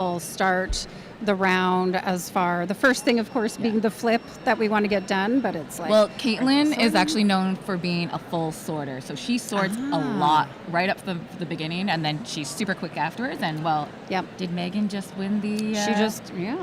We'll start the round the first thing, of course, being the flip that we want to get done, but it's like... Well, Caitlin is actually known for being a full sorter. So she sorts a lot right up to the beginning, and then she's super quick afterwards. And, did Megan just win the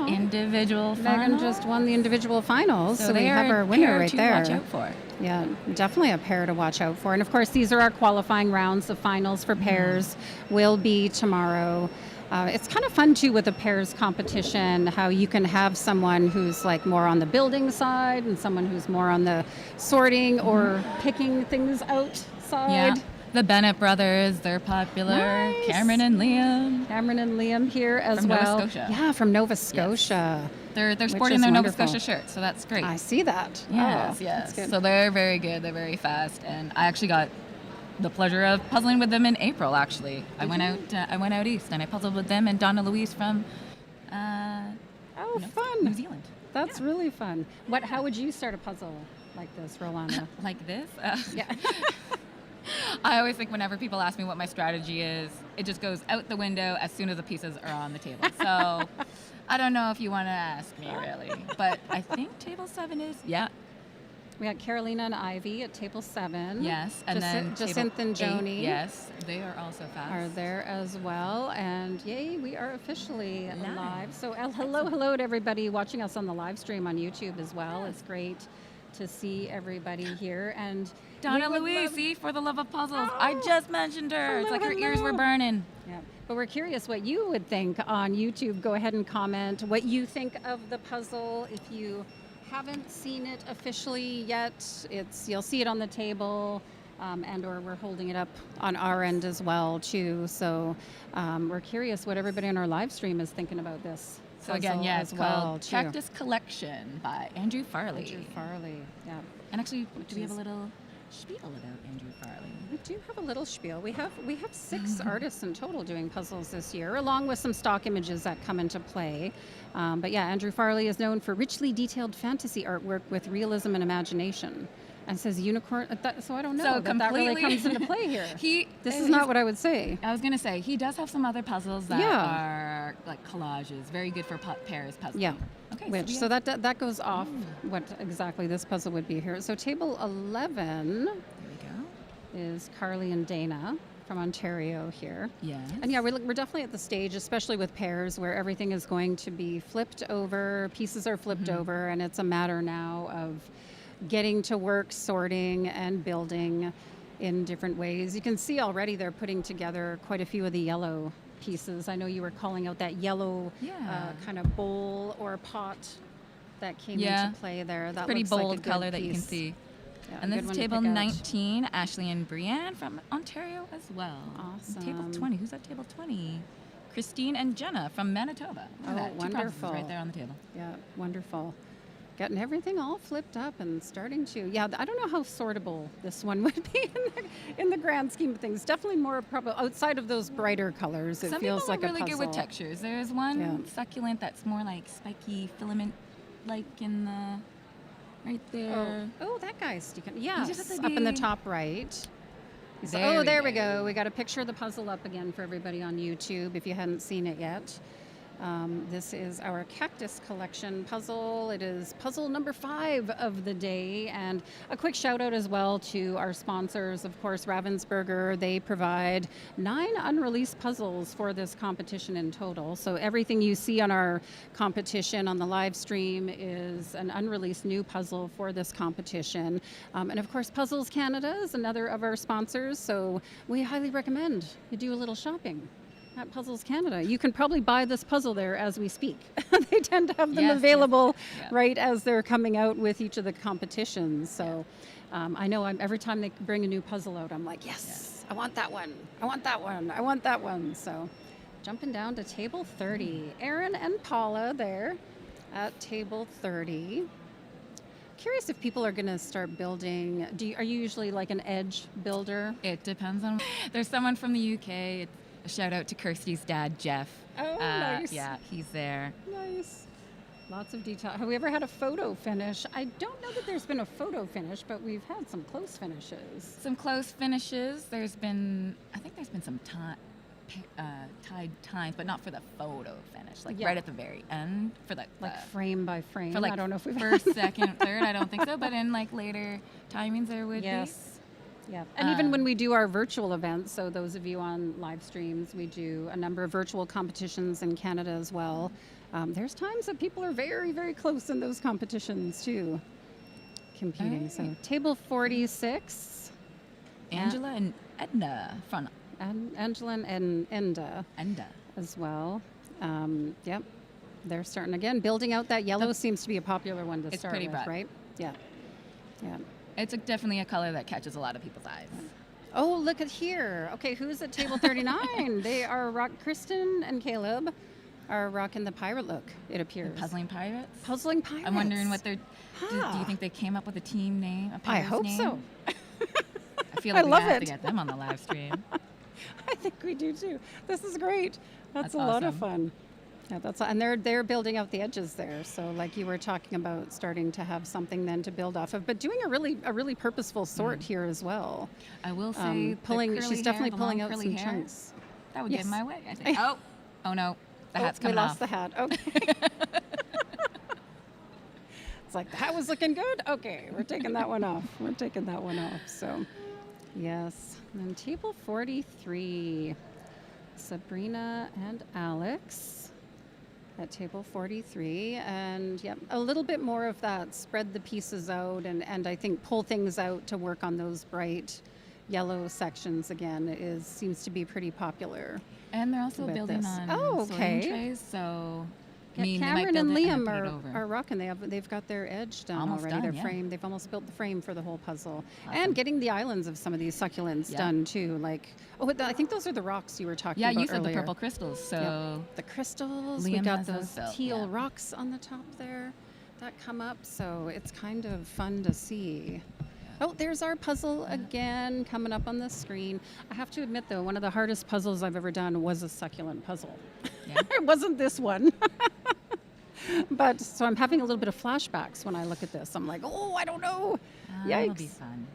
individual final? Megan just won the individual finals, so we they have are our a winner pair right to there. watch out for. Yeah, definitely a pair to watch out for. And, of course, these are our qualifying rounds. The finals for pairs will be tomorrow. It's kind of fun, too, with a pairs competition, how you can have someone who's like more on the building side and someone who's more on the sorting or picking things out side. Yeah. The Bennett brothers, they're popular. Nice. Cameron and Liam here as from well. Nova Scotia. Yeah, from Nova Scotia. Yes. They're sporting their wonderful Nova Scotia shirts, so that's great. I see that. Yes. That's good. So they're very good. They're very fast, and I actually got the pleasure of puzzling with them in April. Actually, I went out east and I puzzled with them and Donna Louise from fun. New Zealand. That's really fun. How would you start a puzzle like this, Rolanda? Like this? Yeah. I always think whenever people ask me what my strategy is, it just goes out the window as soon as the pieces are on the table. So I don't know if you want to ask me really, but I think table 7 is We got Carolina and Ivy at table 7. Yes, and then Jacinth and Joni. Yes, they are also fast. Are there as well, and yay, we are officially live. So hello to everybody watching us on the live stream on YouTube as well. It's great to see everybody here. And Donna Louise, for the love of puzzles. I just mentioned her. It's like her ears were burning. Yeah, but we're curious what you would think on YouTube. Go ahead and comment what you think of the puzzle. If you haven't seen it officially yet, you'll see it on the table, and or we're holding it up on our end as well too. So we're curious what everybody on our live stream is thinking about this. So again, it's called Practice Collection by Andrew Farley. Andrew Farley, yeah. And actually, do we have a little spiel about Andrew Farley? We do have a little spiel. We have 6 artists in total doing puzzles this year, along with some stock images that come into play. But yeah, Andrew Farley is known for richly detailed fantasy artwork with realism and imagination. And it says unicorn, so I don't know so that really comes into play here. This is not what I would say. I was going to say, he does have some other puzzles that are like collages, very good for pairs puzzling. Yeah. Okay. So that goes off what exactly this puzzle would be here. So table 11 There we go. is Carly and Dana from Ontario here. Yes. And yeah, we're definitely at the stage, especially with pairs, where everything is going to be flipped over, pieces are flipped over, and it's a matter now of getting to work sorting and building in different ways. You can see already they're putting together quite a few of the yellow pieces. I know you were calling out that yellow kind of bowl or pot that came into play there. That pretty looks bold like a good color that piece. you can see. Yeah, and this is table 19, Ashley and Brianne from Ontario as well. Awesome. And table 20, who's at table 20? Christine and Jenna from Manitoba. Look at that. Wonderful. 2 right there on the table. Yeah, wonderful. Getting everything all flipped up and starting to, I don't know how sortable this one would be in the grand scheme of things. Definitely more probably outside of those brighter colors. It feels like a puzzle. Some people are really good with textures. There's one succulent that's more like spiky filament, like in the right there. Oh, that guy's sticking. Yeah, just up in the top right. There we go. We got a picture of the puzzle up again for everybody on YouTube if you hadn't seen it yet. This is our cactus collection puzzle. It is puzzle number 5 of the day. And a quick shout out as well to our sponsors, of course, Ravensburger. They provide 9 unreleased puzzles for this competition in total. So everything you see on our competition on the live stream is an unreleased new puzzle for this competition. And of course, Puzzles Canada is another of our sponsors. So we highly recommend you do a little shopping at Puzzles Canada. You can probably buy this puzzle there as we speak. They tend to have them available right as they're coming out with each of the competitions. So I know every time they bring a new puzzle out, I'm like, yes, I want that one. I want that one. I want that one. So jumping down to table 30. Erin and Paula there at table 30. Curious if people are going to start building. Are you usually like an edge builder? It depends on. There's someone from the UK. A shout out to Kirsty's dad, Jeff. Oh, nice. Yeah, he's there. Nice. Lots of detail. Have we ever had a photo finish? I don't know that there's been a photo finish, but we've had some close finishes. Some close finishes. I think there's been some tied tines, but not for the photo finish. Like Yeah. right at the very end for the frame by frame. for like I don't know if we've first, second, third. I don't think so, but in like later timings there would Yes. Yeah. And even when we do our virtual events, so those of you on live streams, we do a number of virtual competitions in Canada as well. There's times that people are very, very close in those competitions too, competing. Right. So table 46. Angela and Edna from And Angela and Enda as well. Yep. They're starting again. Building out that yellow seems to be a popular one to It's start pretty with, bright. right? Yeah. Yeah. It's definitely a color that catches a lot of people's eyes. Oh, look at here. Okay, who's at table 39? They are Kristen and Caleb are rocking the pirate look, it appears. Puzzling Pirates? Puzzling Pirates. I'm wondering what they're... Huh. Do you think they came up with a team name? A I pirate's hope name? so. I feel I like we love have to it. get them on the live stream. I think we do too. This is great. That's a That's lot of awesome. fun. Yeah, and they're building out the edges there. So like you were talking about, starting to have something then to build off of, but doing a really purposeful sort here as well. I will say, She's definitely pulling out some hair, chunks. that would Yes. get in my way, I think. Oh no, the hat's coming we lost off. the hat. Okay. It's like, the hat was looking good. Okay, we're taking that one off. So, yes. And then table 43, Sabrina and Alex at table 43. And yeah, a little bit more of that, spread the pieces out and I think pull things out to work on those bright yellow sections again seems to be pretty popular. And they're also with building this. on Oh, sorting okay. trays, so Yeah, they might Cameron build and it Liam then put it over. are rocking. They've got their edge done Almost already. done, Their yeah. frame. They've almost built the frame for the whole puzzle, Awesome. and getting the islands of some of these succulents Yeah. done too. Like, I think those are the rocks you were talking Yeah, about you said earlier. the purple crystals, so The crystals. We Liam got has those those built, teal yeah. rocks on the top there that come up. So it's kind of fun to see. Oh, there's our puzzle again coming up on the screen. I have to admit, though, one of the hardest puzzles I've ever done was a succulent puzzle. Yeah. It wasn't this one. But so I'm having a little bit of flashbacks when I look at this. I'm like, oh, I don't know. that'll be Yikes. fun.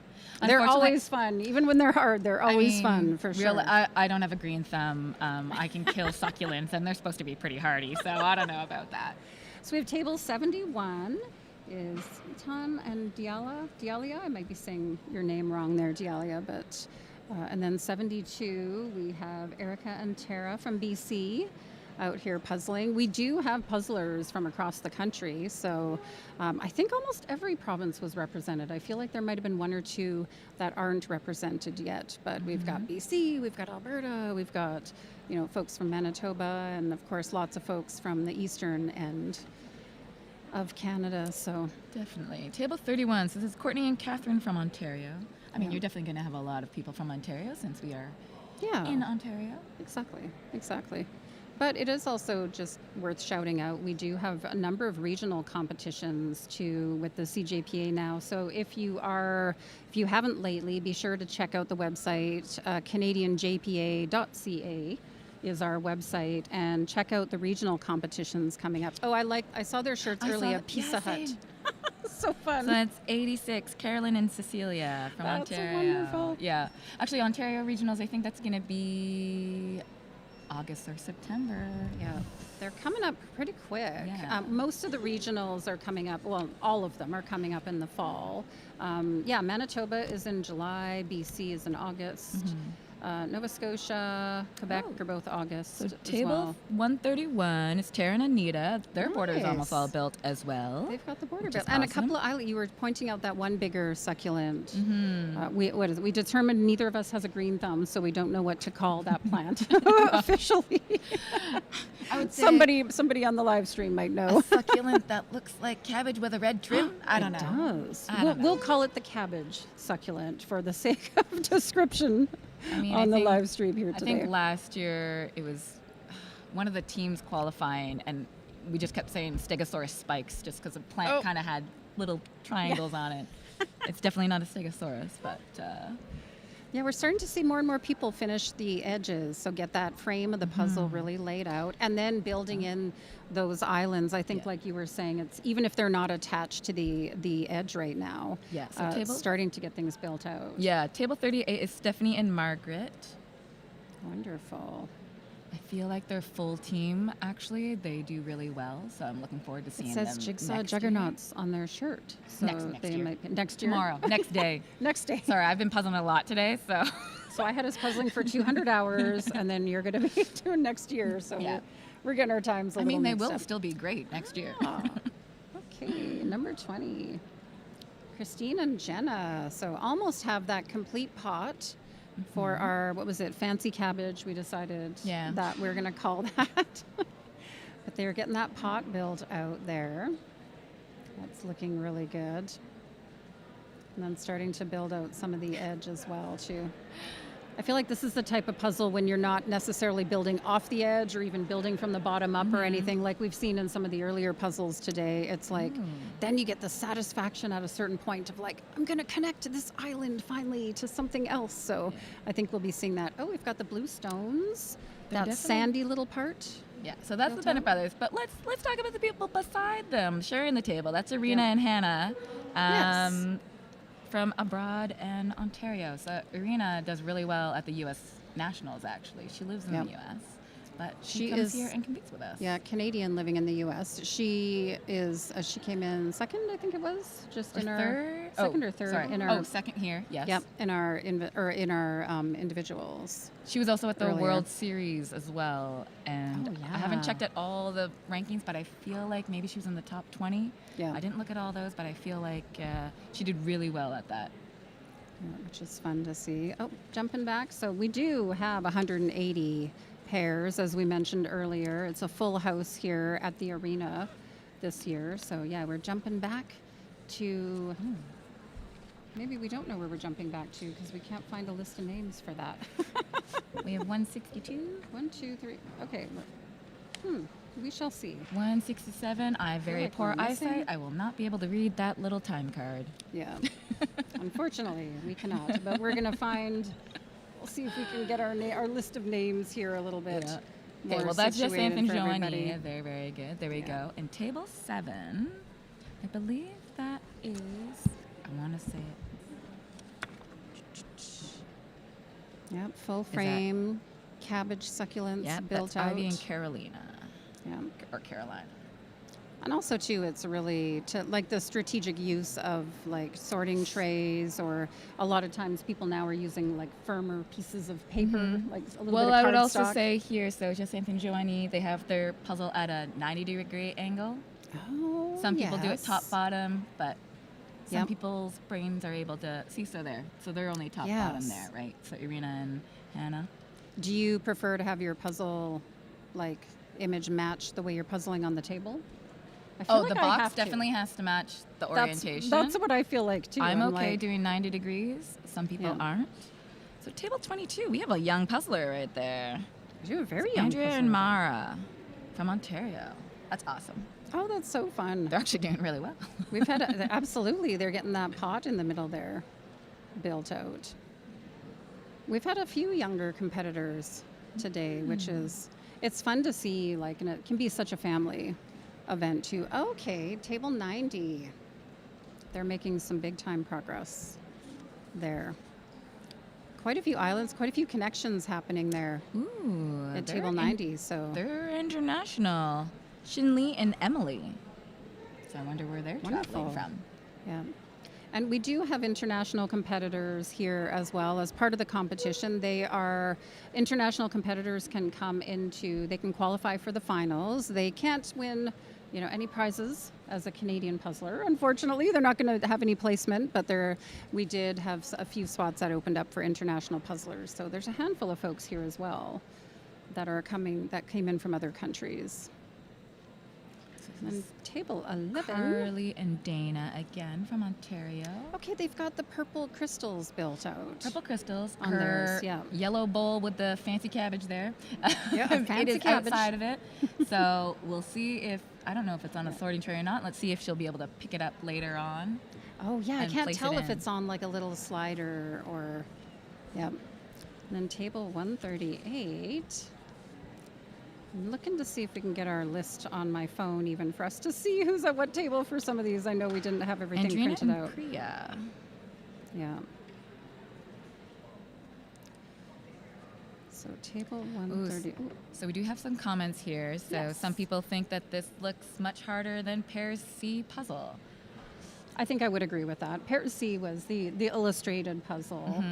They're Unfortunately, always fun. Even when they're hard, they're always fun, for sure. I don't have a green thumb. I can kill succulents, and they're supposed to be pretty hardy, so I don't know about that. So we have table 71 is Tom and Dialia. I might be saying your name wrong there, Dialia, but and then 72 we have Erica and Tara from BC out here puzzling. We do have puzzlers from across the country, so I think almost every province was represented. I feel like there might have been one or two that aren't represented yet, but we've got BC, we've got Alberta, we've got folks from Manitoba, and of course lots of folks from the eastern end of Canada. So Definitely. Table 31. So this is Courtney and Catherine from Ontario. I mean, Yeah. you're definitely going to have a lot of people from Ontario since we are yeah, in Ontario. exactly. But it is also just worth shouting out. We do have a number of regional competitions too with the CJPA now. So if you haven't lately, be sure to check out the website. CanadianJPA.ca is our website, and check out the regional competitions coming up. Oh, I saw their shirts earlier. Pizza Hut. Same. So fun. So that's 86, Carolyn and Cecilia from That's Ontario. wonderful. Yeah. Actually, Ontario regionals, I think that's going to be August or September. Yeah, they're coming up pretty quick. Yeah. Most of the regionals are coming up, well, all of them are coming up in the fall. Manitoba is in July, BC is in August. Nova Scotia, Quebec are both August So as table well. 131 is Tara and Anita. Their border is almost Nice. all built as well. They've got the border which built. is And a awesome. couple of islands. You were pointing out that one bigger succulent. We determined neither of us has a green thumb, so we don't know what to call that plant officially. I would say Somebody on the live stream might know. a succulent that looks like cabbage with a red trim. I don't know. It does. I don't know. We'll call it the cabbage succulent for the sake of description I mean, on I the think- live stream here I today. think last year it was one of the teams qualifying, and we just kept saying Stegosaurus spikes just because the plant kind of had little triangles on it. It's definitely not a Stegosaurus, but Yeah, we're starting to see more and more people finish the edges, so get that frame of the puzzle Mm-hmm. really laid out, and then building in those islands. I think, Yeah. like you were saying, it's even if they're not attached to the edge right now. Yeah, so it's table- starting to get things built out. yeah, table 38 is Stephanie and Margaret. Wonderful. I feel like their full team, actually, they do really well. So I'm looking forward to seeing them. It says Jigsaw next Juggernauts on their shirt. So next year. Next year? Tomorrow. Next day. Next day. Sorry, I've been puzzling a lot today, so. So I had us puzzling for 200 hours, and then you're going to be doing next year. So we're getting our times a little they mixed will up. still be great next year. Okay, number 20. Christine and Jenna. So almost have that complete pot for our, what was it, fancy cabbage. We decided that we're going to call that. But they're getting that pot built out there. That's looking really good. And then starting to build out some of the edge as well, too. I feel like this is the type of puzzle when you're not necessarily building off the edge or even building from the bottom up or anything like we've seen in some of the earlier puzzles today. It's like, then you get the satisfaction at a certain point of like, I'm going to connect this island finally to something else. So I think we'll be seeing that. Oh, we've got the blue stones, that sandy little part. Yeah, so that's the Bennett brothers. But let's talk about the people beside them sharing the table. That's Irina and Hannah. Yes. From abroad and Ontario. So Irina does really well at the U.S. Nationals, actually. She lives in the U.S., but she comes here and competes with us. Yeah, Canadian living in the U.S. She is, she came in second, I think it was, just in our third? Second or third. Sorry. In our, second here, yes. Yep, in our individuals. She was also at the World Series as well, and I haven't checked at all the rankings, but I feel like maybe she was in the top 20. Yeah. I didn't look at all those, but I feel like she did really well at that. Yeah, which is fun to see. Oh, jumping back. So we do have 180 pairs, as we mentioned earlier. It's a full house here at the arena this year. So yeah, we're jumping back to... Maybe we don't know where we're jumping back to because we can't find a list of names for that. We have 162. 1, 2, 3. Okay. We shall see. 167. I have very poor eyesight. I will not be able to read that little time card. Yeah. Unfortunately, we cannot. But we're going to find... We'll see if we can get our list of names here a little bit. Yeah. Okay, well, that's just Anthony Joanie. Very, very good. There we go. And table 7, I believe that is... I want to say it. Yep, full frame, cabbage succulents built out. Ivy and Carolina. Yeah. Or Carolina. And also, too, it's really to like the strategic use of like sorting trays, or a lot of times people now are using like firmer pieces of paper, like a little bit of cardstock. Well, I would also say here, so just Anthony Joanie, they have their puzzle at a 90-degree angle. Oh, some people do it top bottom, but some people's brains are able to see. So they're only top bottom there, right? So Irina and Hannah. Do you prefer to have your puzzle like image match the way you're puzzling on the table? The box definitely has to match the orientation. That's what I feel like too. I'm okay doing 90 degrees. Some people aren't. So table 22, we have a young puzzler right there. You're a very young Andrea and Mara from Ontario. That's awesome. Oh, that's so fun. They're actually doing really well. We've had, absolutely, they're getting that pot in the middle there built out. We've had a few younger competitors today, which is, it's fun to see, like, and it can be such a family event too. Okay, table 90. They're making some big time progress there. Quite a few islands, quite a few connections happening there. Ooh, at table 90. So they're international. Shinli and Emily. So I wonder where they're traveling from. Yeah. And we do have international competitors here as well as part of the competition. International competitors can come they can qualify for the finals. They can't win, any prizes as a Canadian puzzler. Unfortunately, they're not going to have any placement, but we did have a few spots that opened up for international puzzlers. So there's a handful of folks here as well that came in from other countries. And table 11. Carly and Dana again from Ontario. Okay, they've got the purple crystals built out. Purple crystals on theirs, yeah. Yellow bowl with the fancy cabbage there. Yeah, fancy it is cabbage. Outside of it. So we'll see if, I don't know if it's on a sorting tray or not. Let's see if she'll be able to pick it up later on. Oh, yeah, I can't tell if it's on like a little slider or, yeah. And then table 138. I'm looking to see if we can get our list on my phone even for us to see who's at what table for some of these. I know we didn't have everything Andrina printed and out. Priya. Yeah. So table 130. So we do have some comments here. So some people think that this looks much harder than Pairs C puzzle. I think I would agree with that. Pairs C was the illustrated puzzle.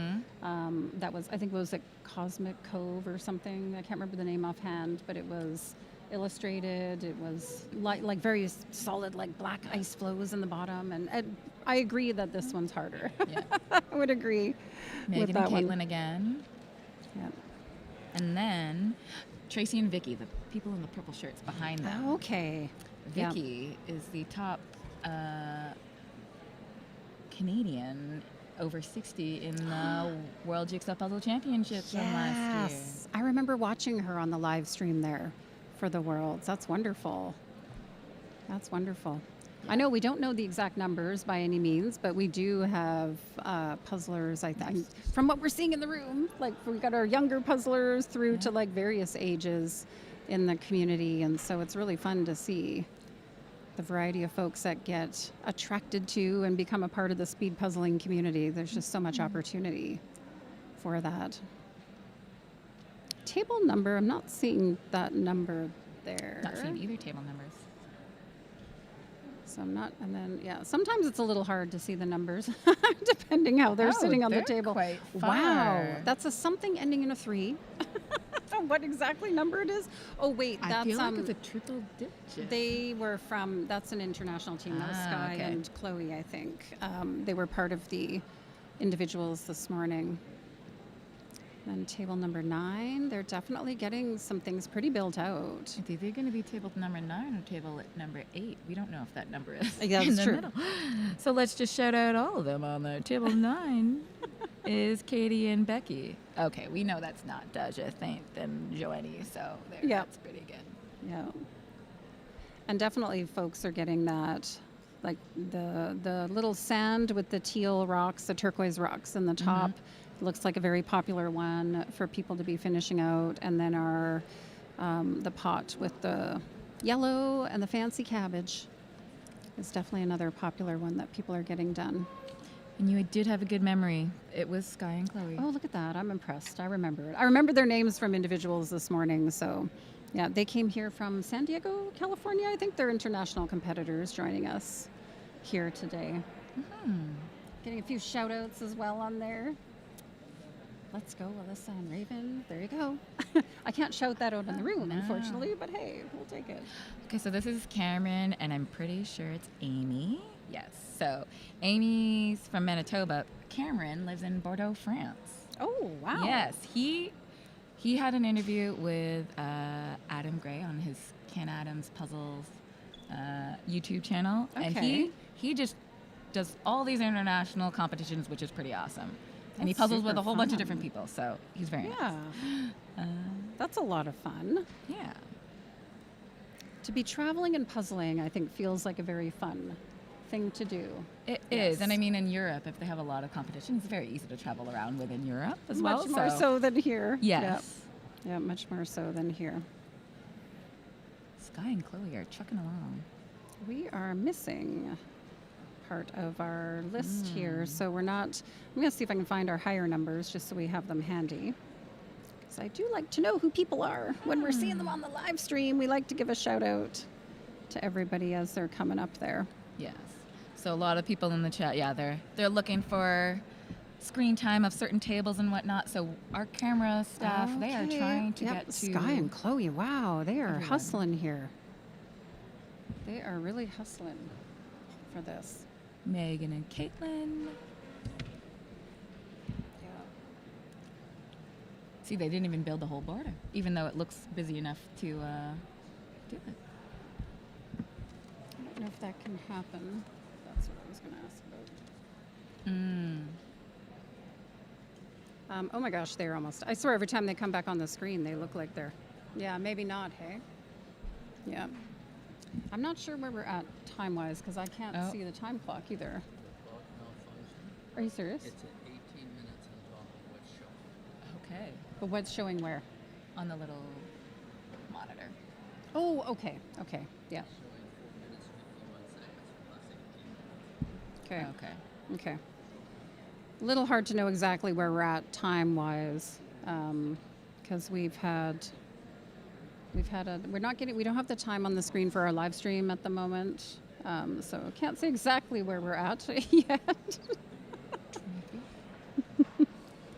That was, I think it was at Cosmic Cove or something. I can't remember the name offhand, but it was illustrated. It was like very solid, like black ice flows in the bottom. And I agree that this one's harder. Yeah. I would agree Megan with that and Caitlin one. again. Yeah. And then Tracy and Vicky, the people in the purple shirts behind them. Oh, okay. Vicky is the top Canadian over 60 in the World Jigsaw Puzzle Championships from last year. I remember watching her on the live stream there for the Worlds. That's wonderful. That's wonderful. I know we don't know the exact numbers by any means, but we do have puzzlers, I think, from what we're seeing in the room. Like, we've got our younger puzzlers through to like various ages in the community, and so it's really fun to see the variety of folks that get attracted to and become a part of the speed puzzling community. There's just so much opportunity for that. Table number, I'm not seeing that number there. Not seeing either table numbers. So I'm not, and then, sometimes it's a little hard to see the numbers, depending how they're sitting on the table. Quite far. Wow, that's a something ending in a 3. What exactly number it is? Oh, wait, that's... I feel like it's a triple digit. They were from, that's an international team. That was Sky and Chloe, I think. They were part of the individuals this morning. Then table number 9, they're definitely getting some things pretty built out. It's either going to be table number 9 or table number 8. We don't know if that number is yeah, in that's the true. middle. So let's just shout out all of them on there. Table 9 is Katie and Becky. Okay, we know that's not Daja, Thaint, and Joanie, so that's pretty good. Yeah. And definitely folks are getting that, like the little sand with the teal rocks, the turquoise rocks in the top. Looks like a very popular one for people to be finishing out. And then our the pot with the yellow and the fancy cabbage is definitely another popular one that people are getting done. And you did have a good memory. It was Sky and Chloe. Oh, look at that. I'm impressed. I remember it. I remember their names from individuals this morning. So, yeah, they came here from San Diego, California. I think they're international competitors joining us here today. Getting a few shout outs as well on there. Let's go, Alyssa and Raven. There you go. I can't shout that out in the room, unfortunately, but hey, we'll take it. Okay, so this is Cameron, and I'm pretty sure it's Amy. Yes, so Amy's from Manitoba. Cameron lives in Bordeaux, France. Oh, wow. Yes, he had an interview with Adam Gray on his Ken Adams Puzzles YouTube channel, and he just does all these international competitions, which is pretty awesome. And he puzzles with a whole bunch of different people, so he's very nice. That's a lot of fun. Yeah. To be traveling and puzzling, I think, feels like a very fun thing to do. It is. And I mean, in Europe, if they have a lot of competitions, it's very easy to travel around within Europe as well. Much more so than here. Yes. Yeah, much more so than here. Sky and Chloe are trucking along. We are missing part of our list here, so we're not. I'm going to see if I can find our higher numbers just so we have them handy, because I do like to know who people are when we're seeing them on the live stream. We like to give a shout out to everybody as they're coming up there. Yes. So a lot of people in the chat, they're looking for screen time of certain tables and whatnot. So our camera staff, they are trying to get to Sky and Chloe. Wow, they are hustling here. They are really hustling for this. Megan and Caitlin. Yeah. See, they didn't even build the whole border, even though it looks busy enough to do it. I don't know if that can happen. That's what I was going to ask about. Oh my gosh, they're almost. I swear every time they come back on the screen, they look like they're. Yeah, maybe not, hey? Yeah. I'm not sure where we're at time-wise because I can't see the time clock either. Are you serious? It's at 18 minutes on top of what's showing. Okay. But what's showing where? On the little monitor. Oh, okay. Okay. Yeah. Showing 4 minutes 51 seconds plus 18 minutes. Okay. Okay. A little hard to know exactly where we're at time-wise, because we don't have the time on the screen for our live stream at the moment. So I can't say exactly where we're at yet.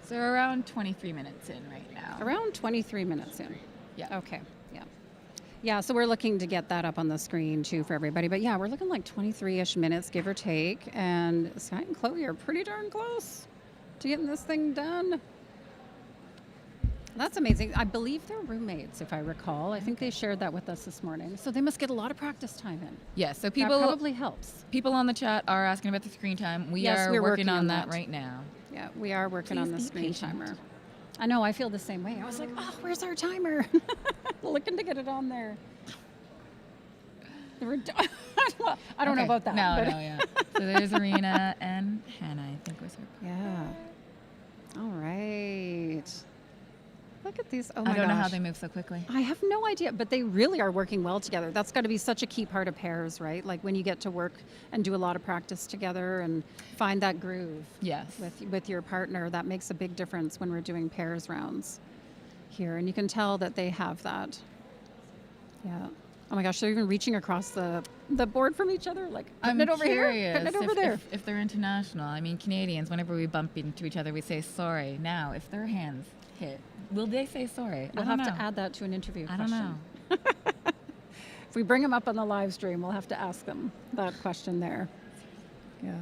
So we're around 23 minutes in right now. Around 23 minutes in. Yeah. Okay. Yeah. Yeah, so we're looking to get that up on the screen too for everybody. But yeah, we're looking like 23-ish minutes, give or take. And Scott and Chloe are pretty darn close to getting this thing done. That's amazing. I believe they're roommates, if I recall. I think they shared that with us this morning. So they must get a lot of practice time in. Yes, so That probably helps. people on the chat are asking about the screen time. We're working on that right now. Yeah, we are working on the Please be screen patient. timer. I know, I feel the same way. I was like, oh, where's our timer? Looking to get it on there. I don't know about that. No, but yeah. So there's Arena and Hannah, I think was her. Yeah. All right. Look at these. Oh my gosh. I don't know how they move so quickly. I have no idea, but they really are working well together. That's got to be such a key part of pairs, right? Like when you get to work and do a lot of practice together and find that groove. Yes. With your partner, that makes a big difference when we're doing pairs rounds here, and you can tell that they have that. Yeah. Oh my gosh, they're even reaching across the board from each other, like putting it over here, putting it over there. If they're international, I mean, Canadians, whenever we bump into each other, we say sorry. Now, if their hands hit, will they say sorry? We'll have to add that to an interview I question. don't know. If we bring them up on the live stream, we'll have to ask them that question there. Yeah.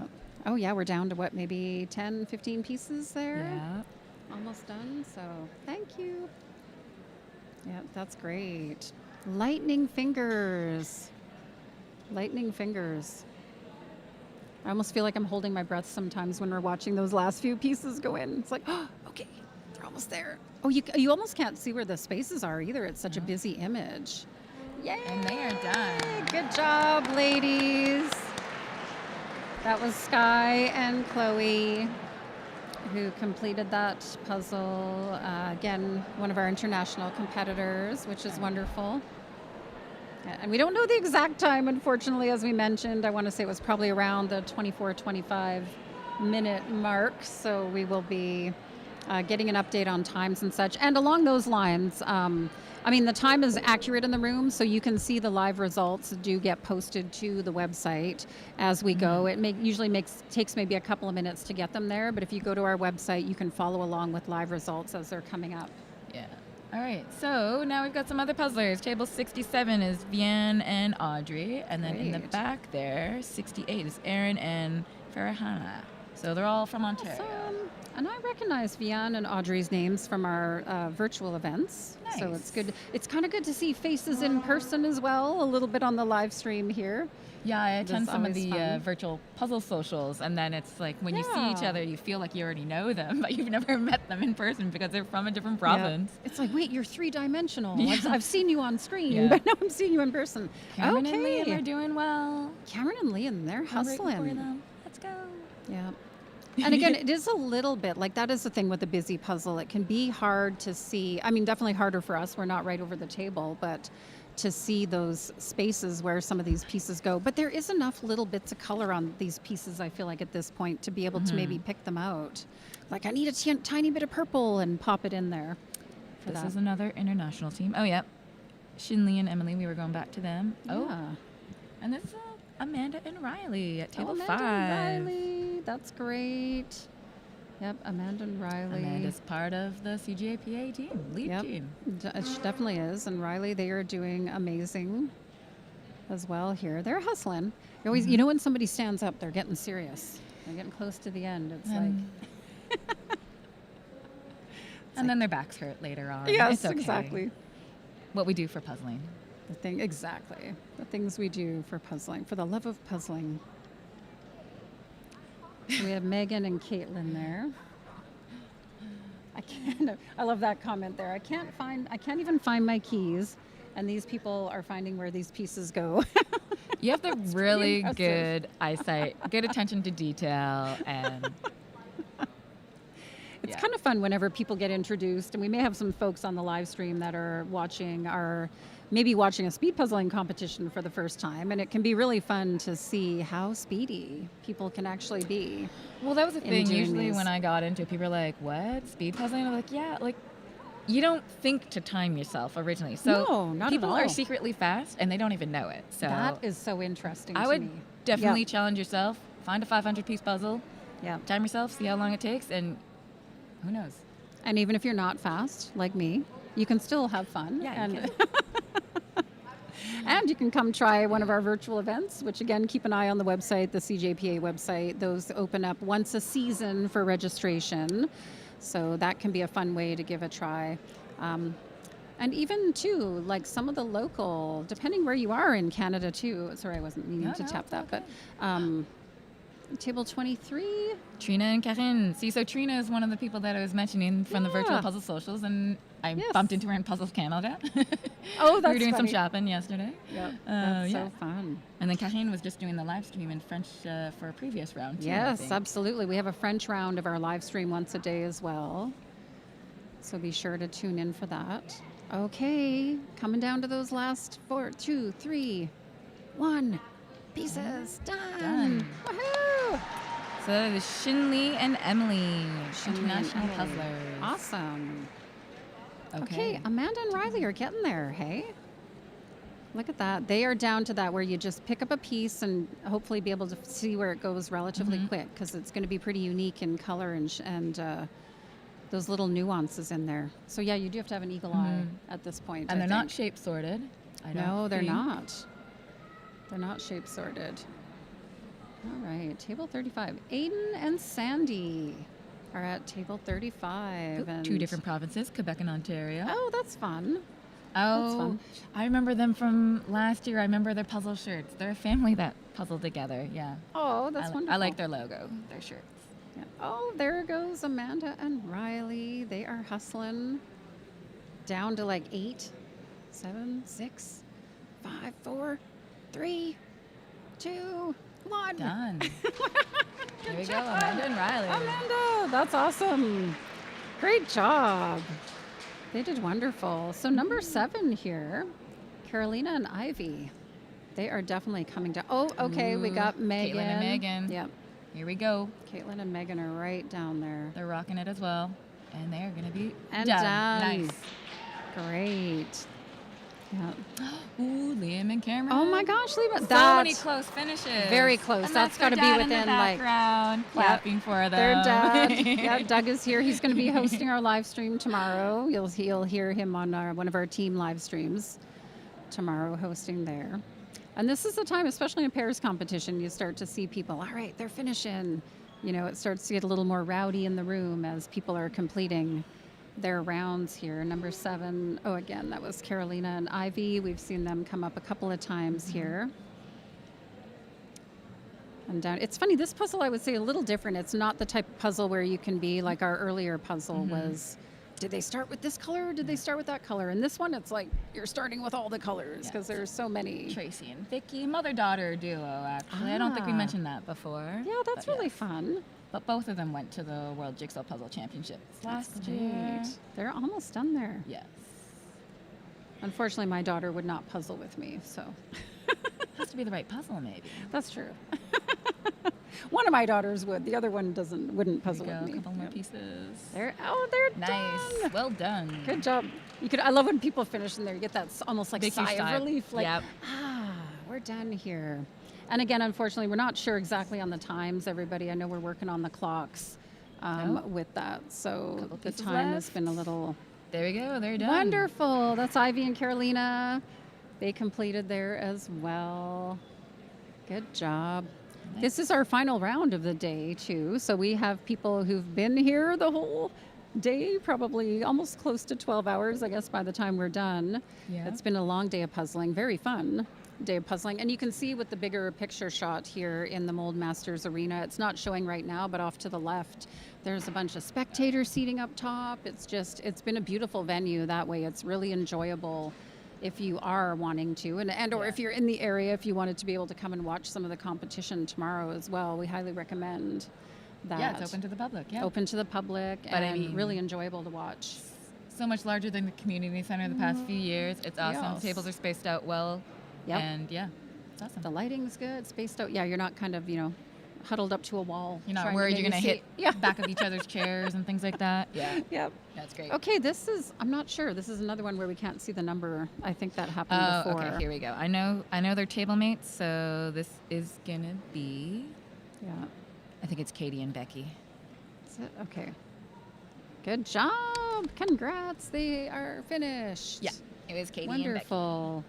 Oh yeah, we're down to what, maybe 10, 15 pieces there? Yeah. Almost done, so thank you. Yeah, that's great. Lightning fingers. Lightning fingers. I almost feel like I'm holding my breath sometimes when we're watching those last few pieces go in. It's like, oh, okay, they're almost there. Oh, you almost can't see where the spaces are either. It's such a busy image. Yay! And they are done. Good job, ladies. That was Sky and Chloe who completed that puzzle. Again, one of our international competitors, which is wonderful. And we don't know the exact time, unfortunately, as we mentioned. I want to say it was probably around the 24, 25 minute mark. So we will be getting an update on times and such. And along those lines, I mean, the time is accurate in the room, so you can see the live results do get posted to the website as we go. It usually takes maybe a couple of minutes to get them there, but if you go to our website, you can follow along with live results as they're coming up. Yeah. All right, so now we've got some other puzzlers. Table 67 is Vianne and Audrey, and then in the back there, 68 is Erin and Farahana. So they're all from Ontario. Awesome. And I recognize Vianne and Audrey's names from our virtual events. Nice. So it's good. It's kind of good to see faces in person as well, a little bit on the live stream here. Yeah, I attend some of always the fun. virtual puzzle socials, and then it's like when you see each other, you feel like you already know them, but you've never met them in person because they're from a different province. It's like, wait, you're three-dimensional. Yeah. I've seen you on screen, Yeah. but now I'm seeing you in person. Cameron okay. and Liam are doing well. Cameron and Liam, they're I'm hustling. rooting for them. Let's go. Yeah. And again, it is a little bit like that is the thing with a busy puzzle. It can be hard to see. I mean, definitely harder for us. We're not right over the table, but to see those spaces where some of these pieces go. But there is enough little bits of color on these pieces, I feel like, at this point to be able to maybe pick them out. Like, I need a tiny bit of purple and pop it in there. This is another international team. Oh, yeah. Shinley and Emily, we were going back to them. Yeah. Oh. And this is Amanda and Riley at table 5. Amanda and Riley. That's great. Yep, Amanda and Riley. Amanda's part of the CGAPA team, lead team. She definitely is. And Riley, they are doing amazing as well here. They're hustling. You always, you know, when somebody stands up, they're getting serious. They're getting close to the end. It's And then their backs hurt later on. Yes, It's okay. exactly. What we do for puzzling. Exactly. The things we do for puzzling, for the love of puzzling. We have Megan and Caitlin there. I love that comment there. I can't even find my keys, and these people are finding where these pieces go. You have the really impressive. good eyesight, good attention to detail, and It's kind of fun whenever people get introduced, and we may have some folks on the live stream that are maybe watching a speed puzzling competition for the first time, and it can be really fun to see how speedy people can actually be. Well, that was the thing. doing Usually these. when I got into it, people are like, what? Speed puzzling? I'm like, yeah, like, you don't think to time yourself originally. So No, not at people all. are secretly fast and they don't even know it. So That is so interesting I to would me. definitely challenge yourself. Find a 500-piece puzzle. Yeah. Time yourself. See how long it takes, and who knows? And even if you're not fast, like me, you can still have fun. Yeah, you and and you can come try one of our virtual events, which again, keep an eye on the website, the CJPA website. Those open up once a season for registration. So that can be a fun way to give a try. And even too, like some of the local, depending where you are in Canada too. Sorry, I wasn't meaning to tap that, but table 23. Trina and Karine. See, so Trina is one of the people that I was mentioning from the virtual Yeah. puzzle socials, and I Yes. bumped into her in Puzzles Canada. Oh, We that's were doing some funny. shopping yesterday. Yep, that's yeah. so fun. And then Karine was just doing the live stream in French for a previous round, too. I Yes, think. absolutely. We have a French round of our live stream once a day as well. So be sure to tune in for that. Okay, coming down to those last 4, 2, 3, 1 pieces. Done. Woohoo! So that is Shinli and Emily, Shinli and international Emily. puzzlers. Awesome. Okay. Okay, Amanda and Riley are getting there, hey? Look at that. They are down to that where you just pick up a piece and hopefully be able to see where it goes relatively quick, because it's going to be pretty unique in color and those little nuances in there. So yeah, you do have to have an eagle eye at this point. And I they're not think. shape sorted. No, they're not. They're not shape sorted. All right, table 35. Aiden and Sandy are at table 35. And Two different provinces, Quebec and Ontario. Oh, that's fun. Oh, fun. I remember them from last year. I remember their puzzle shirts. They're a family that puzzled together. Yeah. Oh, that's wonderful. I like their logo, their shirts. Yeah. Oh, there goes Amanda and Riley. They are hustling down to like 8, 7, 6, 5, 4, 3, 2, 1. Done. There we go, Amanda and Riley. Amanda, that's awesome. Great job. They did wonderful. So number 7 here, Carolina and Ivy. They are definitely coming down. Oh, okay. We got Megan. Caitlin and Megan. Yep. Here we go. Caitlin and Megan are right down there. They're rocking it as well. And they're going to be And done. done. Nice. Great. Yeah. Ooh, Liam and Cameron. Oh my gosh, Leva. So That's many close finishes. very close. And That's their gotta be dad in within, the like- background, clapping for them. their dad. Yeah, Doug is here. He's going to be hosting our live stream tomorrow. You'll hear him on one of our team live streams tomorrow, hosting there. And this is the time, especially in a pairs competition, you start to see people. All right, they're finishing. You know, it starts to get a little more rowdy in the room as people are completing their rounds here. Number 7. Oh, again, that was Carolina and Ivy. We've seen them come up a couple of times here. And down. It's funny, this puzzle I would say a little different. It's not the type of puzzle where you can be like our earlier puzzle was, did they start with this color or did they start with that color? And this one, it's like you're starting with all the colors because there's so many. Tracy and Vicky, mother-daughter duo, actually. I don't think we Ah. mentioned that before. Yeah, that's but really yes. fun. But both of them went to the World Jigsaw Puzzle Championships last year. Great. They're almost done there. Yes. Unfortunately, my daughter would not puzzle with me, so Has to be the right puzzle, maybe. that's true. One of my daughters would. The other one wouldn't puzzle There with we me. go, a couple more Yep. pieces. They're Nice. done. Well done. Good job. I love when people finish in there. You get that almost like Big, huge sigh sigh. of relief. Like, Yep. we're done here. And again, unfortunately, we're not sure exactly on the times, everybody. I know we're working on the clocks with that. So Couple the pieces time has left. been a little There we go. They're done. wonderful. That's Ivy and Carolina. They completed there as well. Good job. This is our final round of the day, too. So we have people who've been here the whole day, probably almost close to 12 hours, I guess, by the time we're done. Yeah. It's been a long day of puzzling. Very fun day of puzzling. And you can see with the bigger picture shot here in the Mold Masters Arena, it's not showing right now, but off to the left, there's a bunch of spectator seating up top. It's been a beautiful venue that way. It's really enjoyable if you are wanting to, or if you're in the area, if you wanted to be able to come and watch some of the competition tomorrow as well. We highly recommend that. Yeah, it's open to the public. Yeah. Open to the public But I and mean- really enjoyable to watch. So much larger than the community center the past few years. It's awesome. Yes. Tables are spaced out well. Yep. And yeah, it's awesome. The lighting's good, spaced out. Yeah, you're not kind of, huddled up to a wall. You're not trying worried you're going to maybe hit back of each other's chairs and things like that? Yeah. Yep. That's great. Okay, this is, I'm not sure. This is another one where we can't see the number. I think that happened before. Okay, here we go. I know they're table mates, so this is going to be, Yeah. I think it's Katie and Becky. Is it? Okay. Good job. Congrats. They are finished. Yeah, it was Katie Wonderful.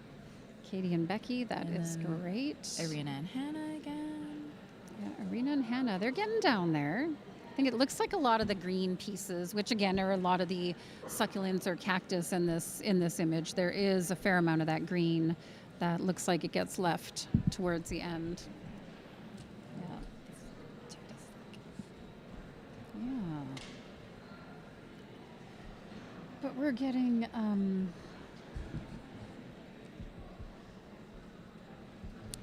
Katie and Becky, that is great. Irina and Hannah again. Yeah, Irina and Hannah, they're getting down there. I think it looks like a lot of the green pieces, which again are a lot of the succulents or cactus in this image. There is a fair amount of that green that looks like it gets left towards the end. Yeah. But we're getting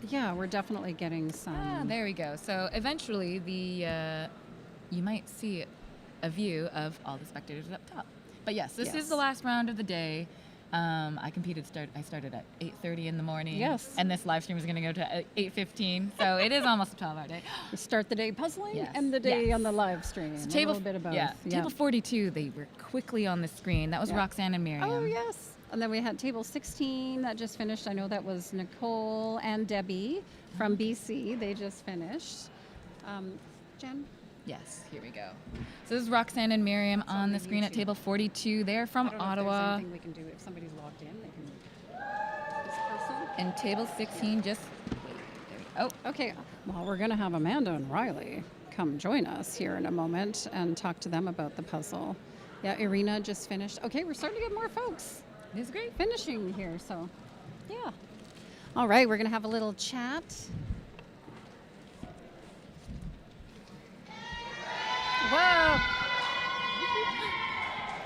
yeah, we're definitely getting some. Ah, there we go. So eventually, you might see a view of all the spectators up top. But yes, this is the last round of the day. I started at 8:30 in the morning. Yes. And this live stream is going to go to 8:15. So it is almost a 12-hour day. We start the day puzzling Yes. and the day Yes. on the live stream. So a little bit of both. Yeah. Table 42, they were quickly on the screen. That was Roxanne and Miriam. Oh, yes. And then we had table 16 that just finished. I know that was Nicole and Debbie from BC. They just finished. Jen? Yes, here we go. So this is Roxanne and Miriam on the screen at table 42. They're from I don't know Ottawa. if there's anything we can do. If somebody's logged in, they can. This person? And table 16 just. Oh, okay. Well, we're going to have Amanda and Riley come join us here in a moment and talk to them about the puzzle. Yeah, Irina just finished. Okay, we're starting to get more folks. This is great. Finishing here, so yeah. All right, we're going to have a little chat. Whoa.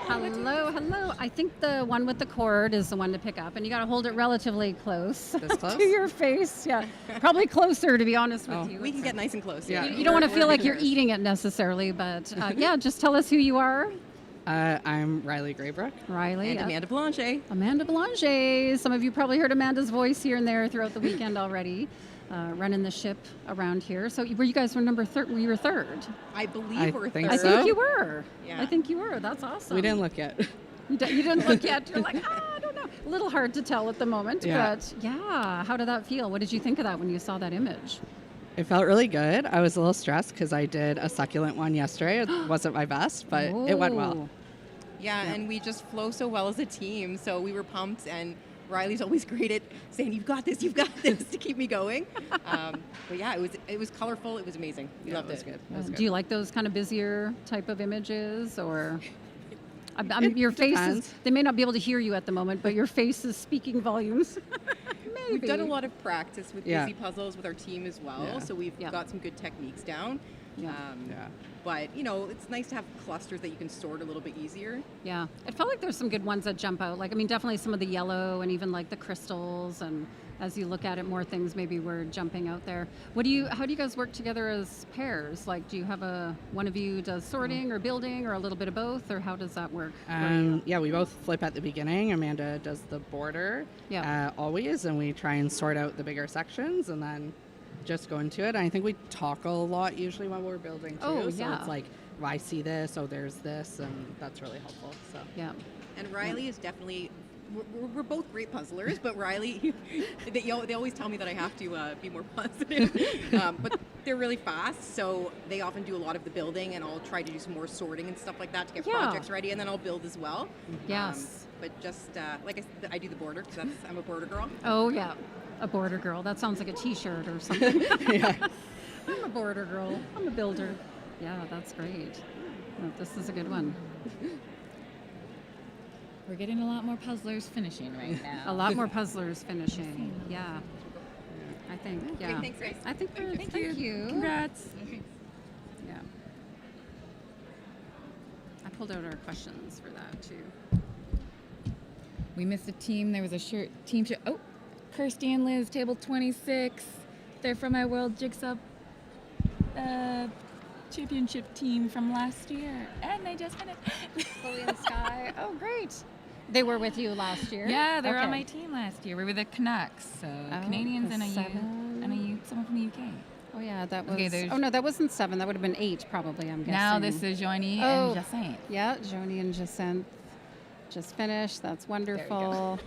Hello. I think the one with the cord is the one to pick up, and you got to hold it relatively close. This close? To your face, yeah. Probably closer, to be honest with you. We can get nice and close. Yeah. You don't want to feel like you're eating it necessarily, but yeah, just tell us who you are. I'm Riley Graybrook. Riley. And Amanda Belanger. Amanda Belanger. Some of you probably heard Amanda's voice here and there throughout the weekend already, running the ship around here. So you guys were you were third? I believe we're third. I think you were. Yeah. I think you were. That's awesome. We didn't look yet. You didn't look yet. You're like, I don't know. A little hard to tell at the moment, but yeah. How did that feel? What did you think of that when you saw that image? It felt really good. I was a little stressed because I did a succulent one yesterday. It wasn't my best, but it went well. Yeah, and we just flow so well as a team, so we were pumped, and Riley's always great at saying, you've got this, to keep me going. But yeah, it was colorful, it was amazing. We loved it. It was good. Do you like those kind of busier type of images, or... your face is, they may not be able to hear you at the moment, but your face is speaking volumes. Maybe. We've done a lot of practice with busy puzzles with our team as well, so we've got some good techniques down. But, it's nice to have clusters that you can sort a little bit easier. Yeah. It felt like there's some good ones that jump out. Definitely some of the yellow and even like the crystals, and as you look at it, more things maybe were jumping out there. How do you guys work together as pairs? Like, do you have one of you does sorting or building or a little bit of both, or how does that work? Yeah, we both flip at the beginning. Amanda does the border always, and we try and sort out the bigger sections and then just go into it. And I think we talk a lot usually when we're building too. Oh, so it's like, I see this, there's this, and that's really helpful. So yeah. And Riley is definitely... We're both great puzzlers, but Riley, they always tell me that I have to be more positive. But they're really fast, so they often do a lot of the building, and I'll try to do some more sorting and stuff like that to get projects ready, and then I'll build as well. Yes. But just, like I said, I do the border, because I'm a border girl. Oh, yeah. A border girl. That sounds like a t-shirt or something. I'm a border girl. I'm a builder. Yeah, that's great. Oh, this is a good one. We're getting a lot more puzzlers finishing right now. A lot more puzzlers finishing. Yeah. I think. Yeah. Okay, thanks, guys. I think we're. Thank you. Congrats. Yeah. I pulled out our questions for that too. We missed a team. There was a team shirt. Oh, Kirsty and Liz, table 26. They're from my World Jigsaw championship team from last year, and they just finished. Chloe and Sky. Oh, great. They were with you last year? Yeah, they were on my team last year. We were the Canucks, so Canadians and someone someone from the UK. Oh, yeah, that was. Okay, Oh no, that wasn't 7. That would have been 8, probably. I'm guessing. Now this is Joanie and Jacinthe. Yeah, Joanie and Jacinthe just finished. That's wonderful.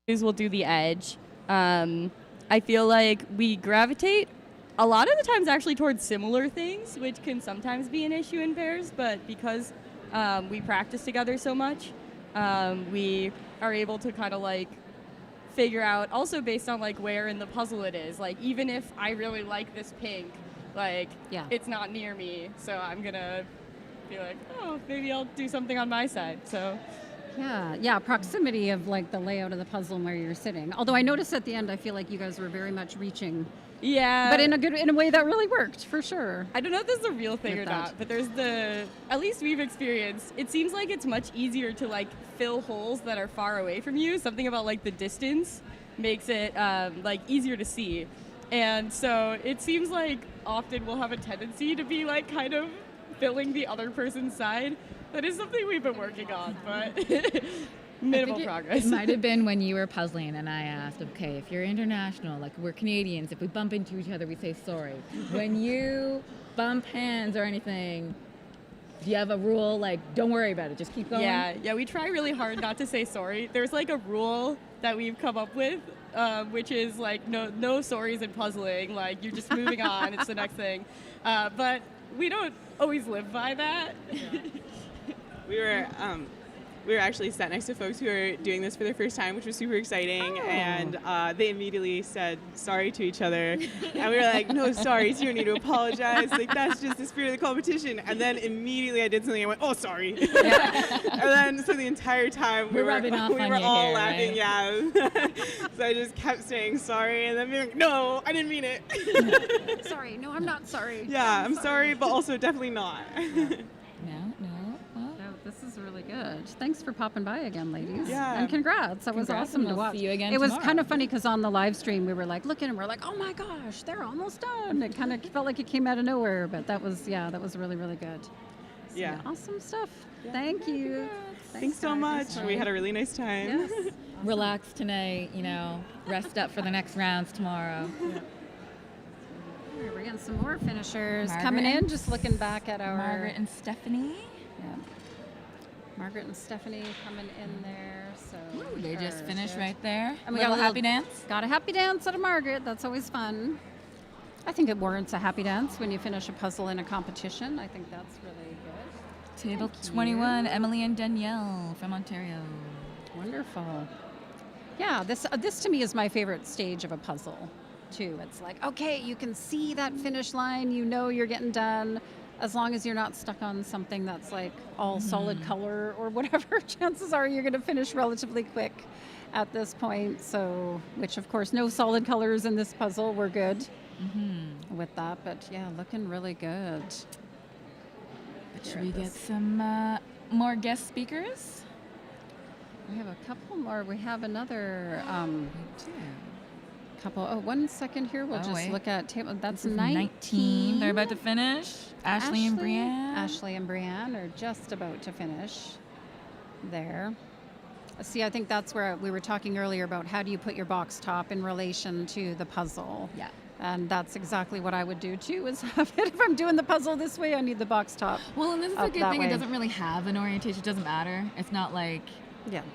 Will do the edge. I feel like we gravitate a lot of the times actually towards similar things, which can sometimes be an issue in pairs, but because we practice together so much, we are able to kind of like figure out, also based on like where in the puzzle it is, like even if I really like this pink, like it's not near me, so I'm gonna be like, oh, maybe I'll do something on my side. So yeah, proximity of like the layout of the puzzle and where you're sitting. Although I noticed at the end, I feel like you guys were very much reaching. Yeah, but in a way that really worked for sure. I don't know if this is a real thing or not, but there's at least we've experienced, it seems like it's much easier to like fill holes that are far away from you. Something about like the distance makes it like easier to see. And so it seems like often we'll have a tendency to be like kind of filling the other person's side. That is something we've been working on, but minimal progress. It might have been when you were puzzling and I asked, okay, if you're international, like we're Canadians, if we bump into each other, we say sorry. When you bump hands or anything, do you have a rule, like, don't worry about it, just keep going? Yeah, we try really hard not to say sorry. There's like a rule that we've come up with, which is like no sorries in puzzling, like you're just moving on, it's the next thing. But we don't always live by that. Yeah. We were actually sat next to folks who are doing this for the first time, which was super exciting, and they immediately said sorry to each other, and we were like, no sorries, you don't need to apologize, like that's just the spirit of the competition. And then immediately I did something, I went, oh sorry. And then so the entire time we were all laughing, right? So I just kept saying sorry, and then being like, no, I didn't mean it. Sorry, no, I'm not sorry. Yeah, I'm sorry, but also definitely not. This is really good. Thanks for popping by again, ladies. Yeah. And congrats. That was awesome to watch. See you again It was tomorrow. kind of funny because on the live stream we were like looking and we're like, oh my gosh, they're almost done. It kind of felt like it came out of nowhere, but that was really, really good. So, yeah. Awesome stuff. Yeah. Thank you. Thanks so much. We had a really nice time. Yes. Relax tonight, rest up for the next rounds tomorrow. Yeah. We're getting some more finishers Margaret coming in, just looking back at our... Margaret and Stephanie. Yeah. Margaret and Stephanie coming in there. So Ooh, they just finished right there. And we got a little happy dance. Got a happy dance out of Margaret. That's always fun. I think it warrants a happy dance when you finish a puzzle in a competition. I think that's really good. Table Thank 21, you. Emily and Danielle from Ontario. Wonderful. Yeah, this to me is my favorite stage of a puzzle, too. It's like, okay, you can see that finish line, you know you're getting done. As long as you're not stuck on something that's like all solid color or whatever, chances are you're going to finish relatively quick at this point. So, which of course, no solid colors in this puzzle. We're good with that. But yeah, looking really good. Should we get some more guest speakers? We have a couple more. We have another couple. Oh, 1 second here. We'll just look at table. That's 19. They're about to finish. Ashley and Brianne. Ashley and Brianne are just about to finish there. See, I think that's where we were talking earlier about how do you put your box top in relation to the puzzle. Yeah. And that's exactly what I would do too, is have it, if I'm doing the puzzle this way, I need the box top. Well, and this is a good thing. way. It doesn't really have an orientation. It doesn't matter. It's not like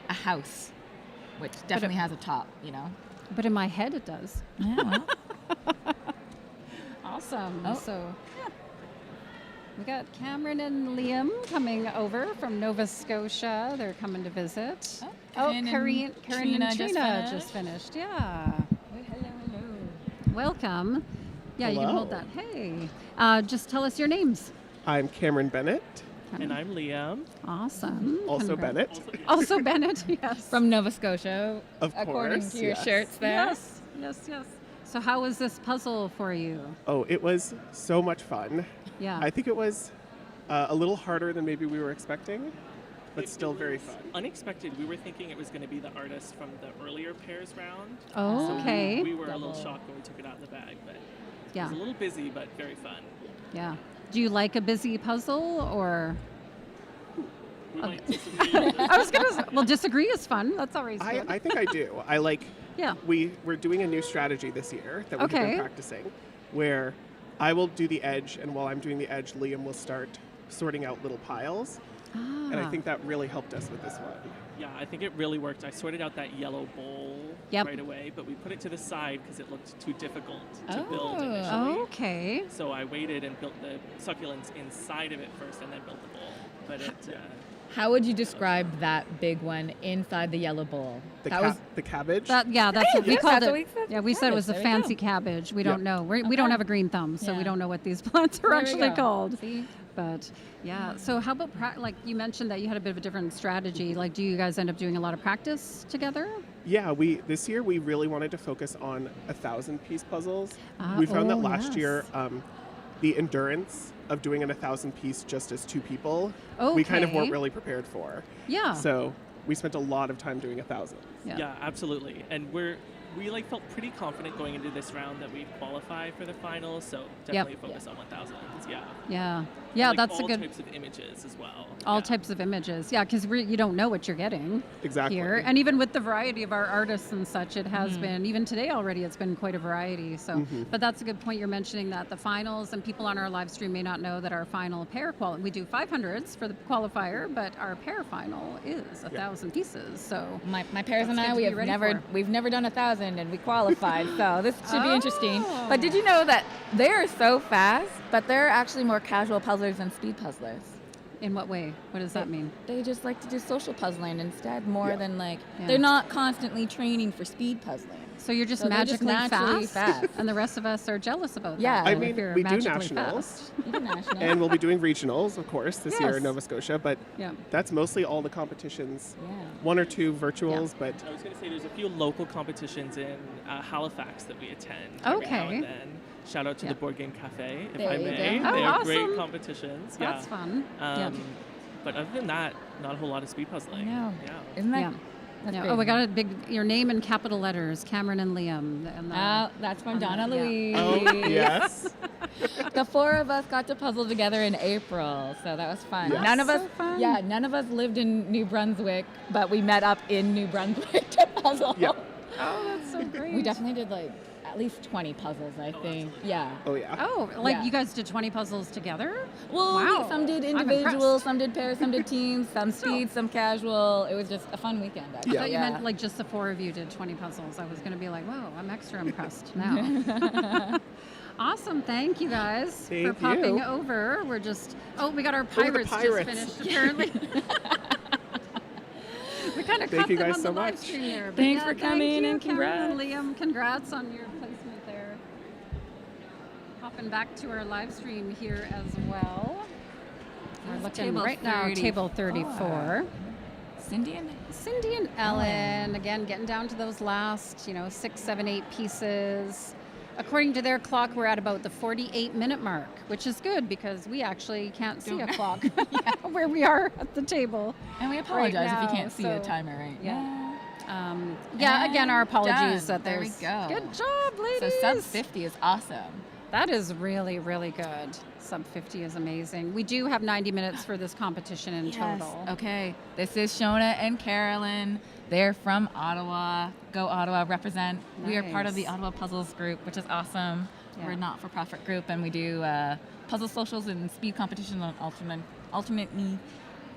a house, which definitely has a top, you know. But in my head, it does. Yeah, well. Awesome. Oh. So, yeah. We got Cameron and Liam coming over from Nova Scotia. They're coming to visit. Karen and Trina just finished. Yeah. Hello. Welcome. Yeah, you can hold that. Hey. Just tell us your names. I'm Cameron Bennett. And I'm Liam. Awesome. Also Bennett. Also Bennett, yes. From Nova Scotia, Of according course, to your yes. shirts there. Yes. So how was this puzzle for you? Oh, it was so much fun. Yeah. I think it was a little harder than maybe we were expecting, but still very fun. Unexpected. We were thinking it was going to be the artist from the earlier pairs round. Oh, So okay. we were a little shocked when we took it out of the bag, but it was a little busy, but very fun. Yeah. Do you like a busy puzzle or? We might disagree on this. I was gonna say, well, disagree is fun. That's always good. I think I do. I like. Yeah. We're doing a new strategy this year that we've been practicing, where I will do the edge, and while I'm doing the edge, Liam will start sorting out little piles. And I think that really helped us with this one. Yeah, I think it really worked. I sorted out that yellow bowl right away, but we put it to the side because it looked too difficult to build initially. Okay. So I waited and built the succulents inside of it first and then built the bowl. But it... How would you describe that big one inside the yellow bowl? The cabbage. That's what we called it. Yeah, we said it was a There we fancy go. cabbage. We don't know. We don't have a green thumb, so we don't know what these plants are There we actually go. called. See? But yeah, so how about like you mentioned that you had a bit of a different strategy. Like, do you guys end up doing a lot of practice together? Yeah, this year we really wanted to focus on 1,000-piece puzzles. We found that last year the endurance of doing an 1,000-piece just as two people, we kind of weren't really prepared for. Yeah. So we spent a lot of time doing 1,000. Yeah, absolutely. And we felt pretty confident going into this round that we'd qualify for the finals, so definitely focus on 1,000. Yeah, And that's all a good. types of images as well. All types of images, because you don't know what you're getting here. And even with the variety of our artists and such, it has been, even today already, it's been quite a variety. So, but that's a good point you're mentioning, that the finals, and people on our live stream may not know that our final pair we do 500s for the qualifier, but our pair final is 1,000 pieces. So My pairs and that's I, good to be ready we've never done 1,000 and we qualified, so this should be interesting. But did you know that they are so fast, but they're actually more casual puzzlers than speed puzzlers? In what way? What does that mean? They just like to do social puzzling instead, more than they're not constantly training for speed puzzling. So you're just So they're just magically naturally fast, fast. and the rest of us are jealous about Yeah. that. I if mean, you're we do magically nationals, fast. International. and we'll be doing regionals, of course, this year Yes. in Nova Scotia, but Yeah. that's mostly all the competitions. Yeah. One or two virtuals, but I was going to say there's a few local competitions in Halifax that we attend every now Okay. and then. Shout out to the Board Game Cafe, if There I you may. go. They Oh, are great awesome. competitions. That's fun. But other than that, not a whole lot of speed puzzling. know. Yeah. Isn't that? Yeah. That's Yeah. great. Oh, we got your name in capital letters, Cameron and Liam. And That's from on Donna that, yeah. Louise. oh yes, The four of us got to puzzle together in April, so that was fun. Yes. None of us, So fun. none of us lived in New Brunswick, but we met up in New Brunswick to puzzle. Yeah. Oh, that's so great. We definitely did at least 20 puzzles, I think. Yeah. oh yeah. Oh, Yeah. you guys did 20 puzzles together? Well, Wow. some did I'm individual, impressed. some did pairs, some did teams, some speed, some casual. It was just a fun weekend, I actually. thought you meant like just the four of you did 20 puzzles. I was going to be like, whoa, I'm extra impressed now. Awesome. Thank you guys Thank for popping you. over. We're just, we got our pirates, just finished apparently. We kind of cut you them guys on so the live much. stream there. But Thanks for coming thank you, and congrats. Karen and Liam, congrats on your placement there. Hopping back to our live stream here as well. We're looking table right now, 34. table 34. Cindy and Ellen, again, getting down to those last, 6, 7, 8 pieces. According to their clock, we're at about the 48-minute mark, which is good because we actually can't see a clock where we are at the table. And we apologize right if you now, can't see a timer right yeah. now. Again, our apologies Done. that There we there's... go. Good job, ladies. So sub 50 is awesome. That is really, really good. Sub 50 is amazing. We do have 90 minutes for this competition in total. Okay, this is Shona and Carolyn. They're from Ottawa. Go Ottawa, represent. We are part of the Nice. Ottawa Puzzles group, which is awesome. Yeah. We're a not-for-profit group, and we do puzzle socials and speed competitions on alternately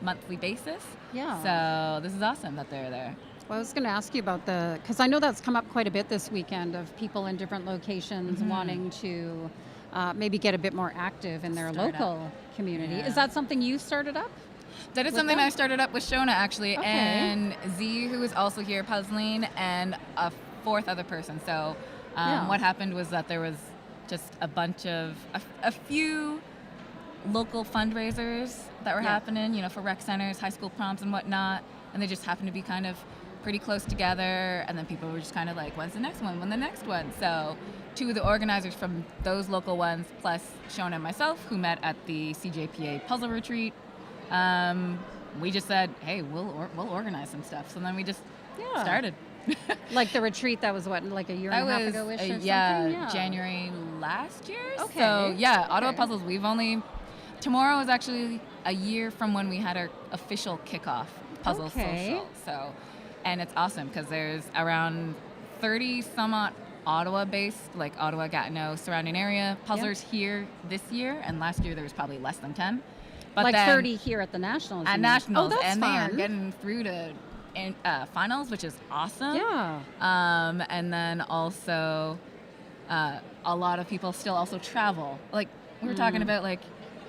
monthly basis. Yeah. So this is awesome that they're there. Well, I was going to ask you about because I know that's come up quite a bit this weekend of people in different locations wanting to maybe get a bit more active in their Start local community. Yeah. Is that something you started up? That is With something them? I started up with Shona, actually, Okay. and Z, who is also here puzzling, and a fourth other person. So Yeah. what happened was that there was just a bunch of, a few local fundraisers that were Yeah. happening, for rec centers, high school proms and whatnot, and they just happened to be kind of pretty close together, and then people were just kind of like, when's the next one, when the next one? So two of the organizers from those local ones, plus Shona and myself, who met at the CJPA puzzle retreat, we just said, hey, we'll organize some stuff. So then we just started. Like the retreat that was like a year and a half ago-ish or something? Yeah, January last year. Okay. So yeah, Ottawa Okay. Puzzles, tomorrow is actually a year from when we had our official kickoff puzzle social. So, and it's awesome because there's around 30 some odd Ottawa-based, like Ottawa, Gatineau, surrounding area puzzlers here this year, and last year there was probably less than 10. But like then, 30 here at the Nationals. at you mean? Nationals, Oh, that's and they are fun. getting through to finals, which is awesome. Yeah. And then also, a lot of people still also travel. Like we were talking about, like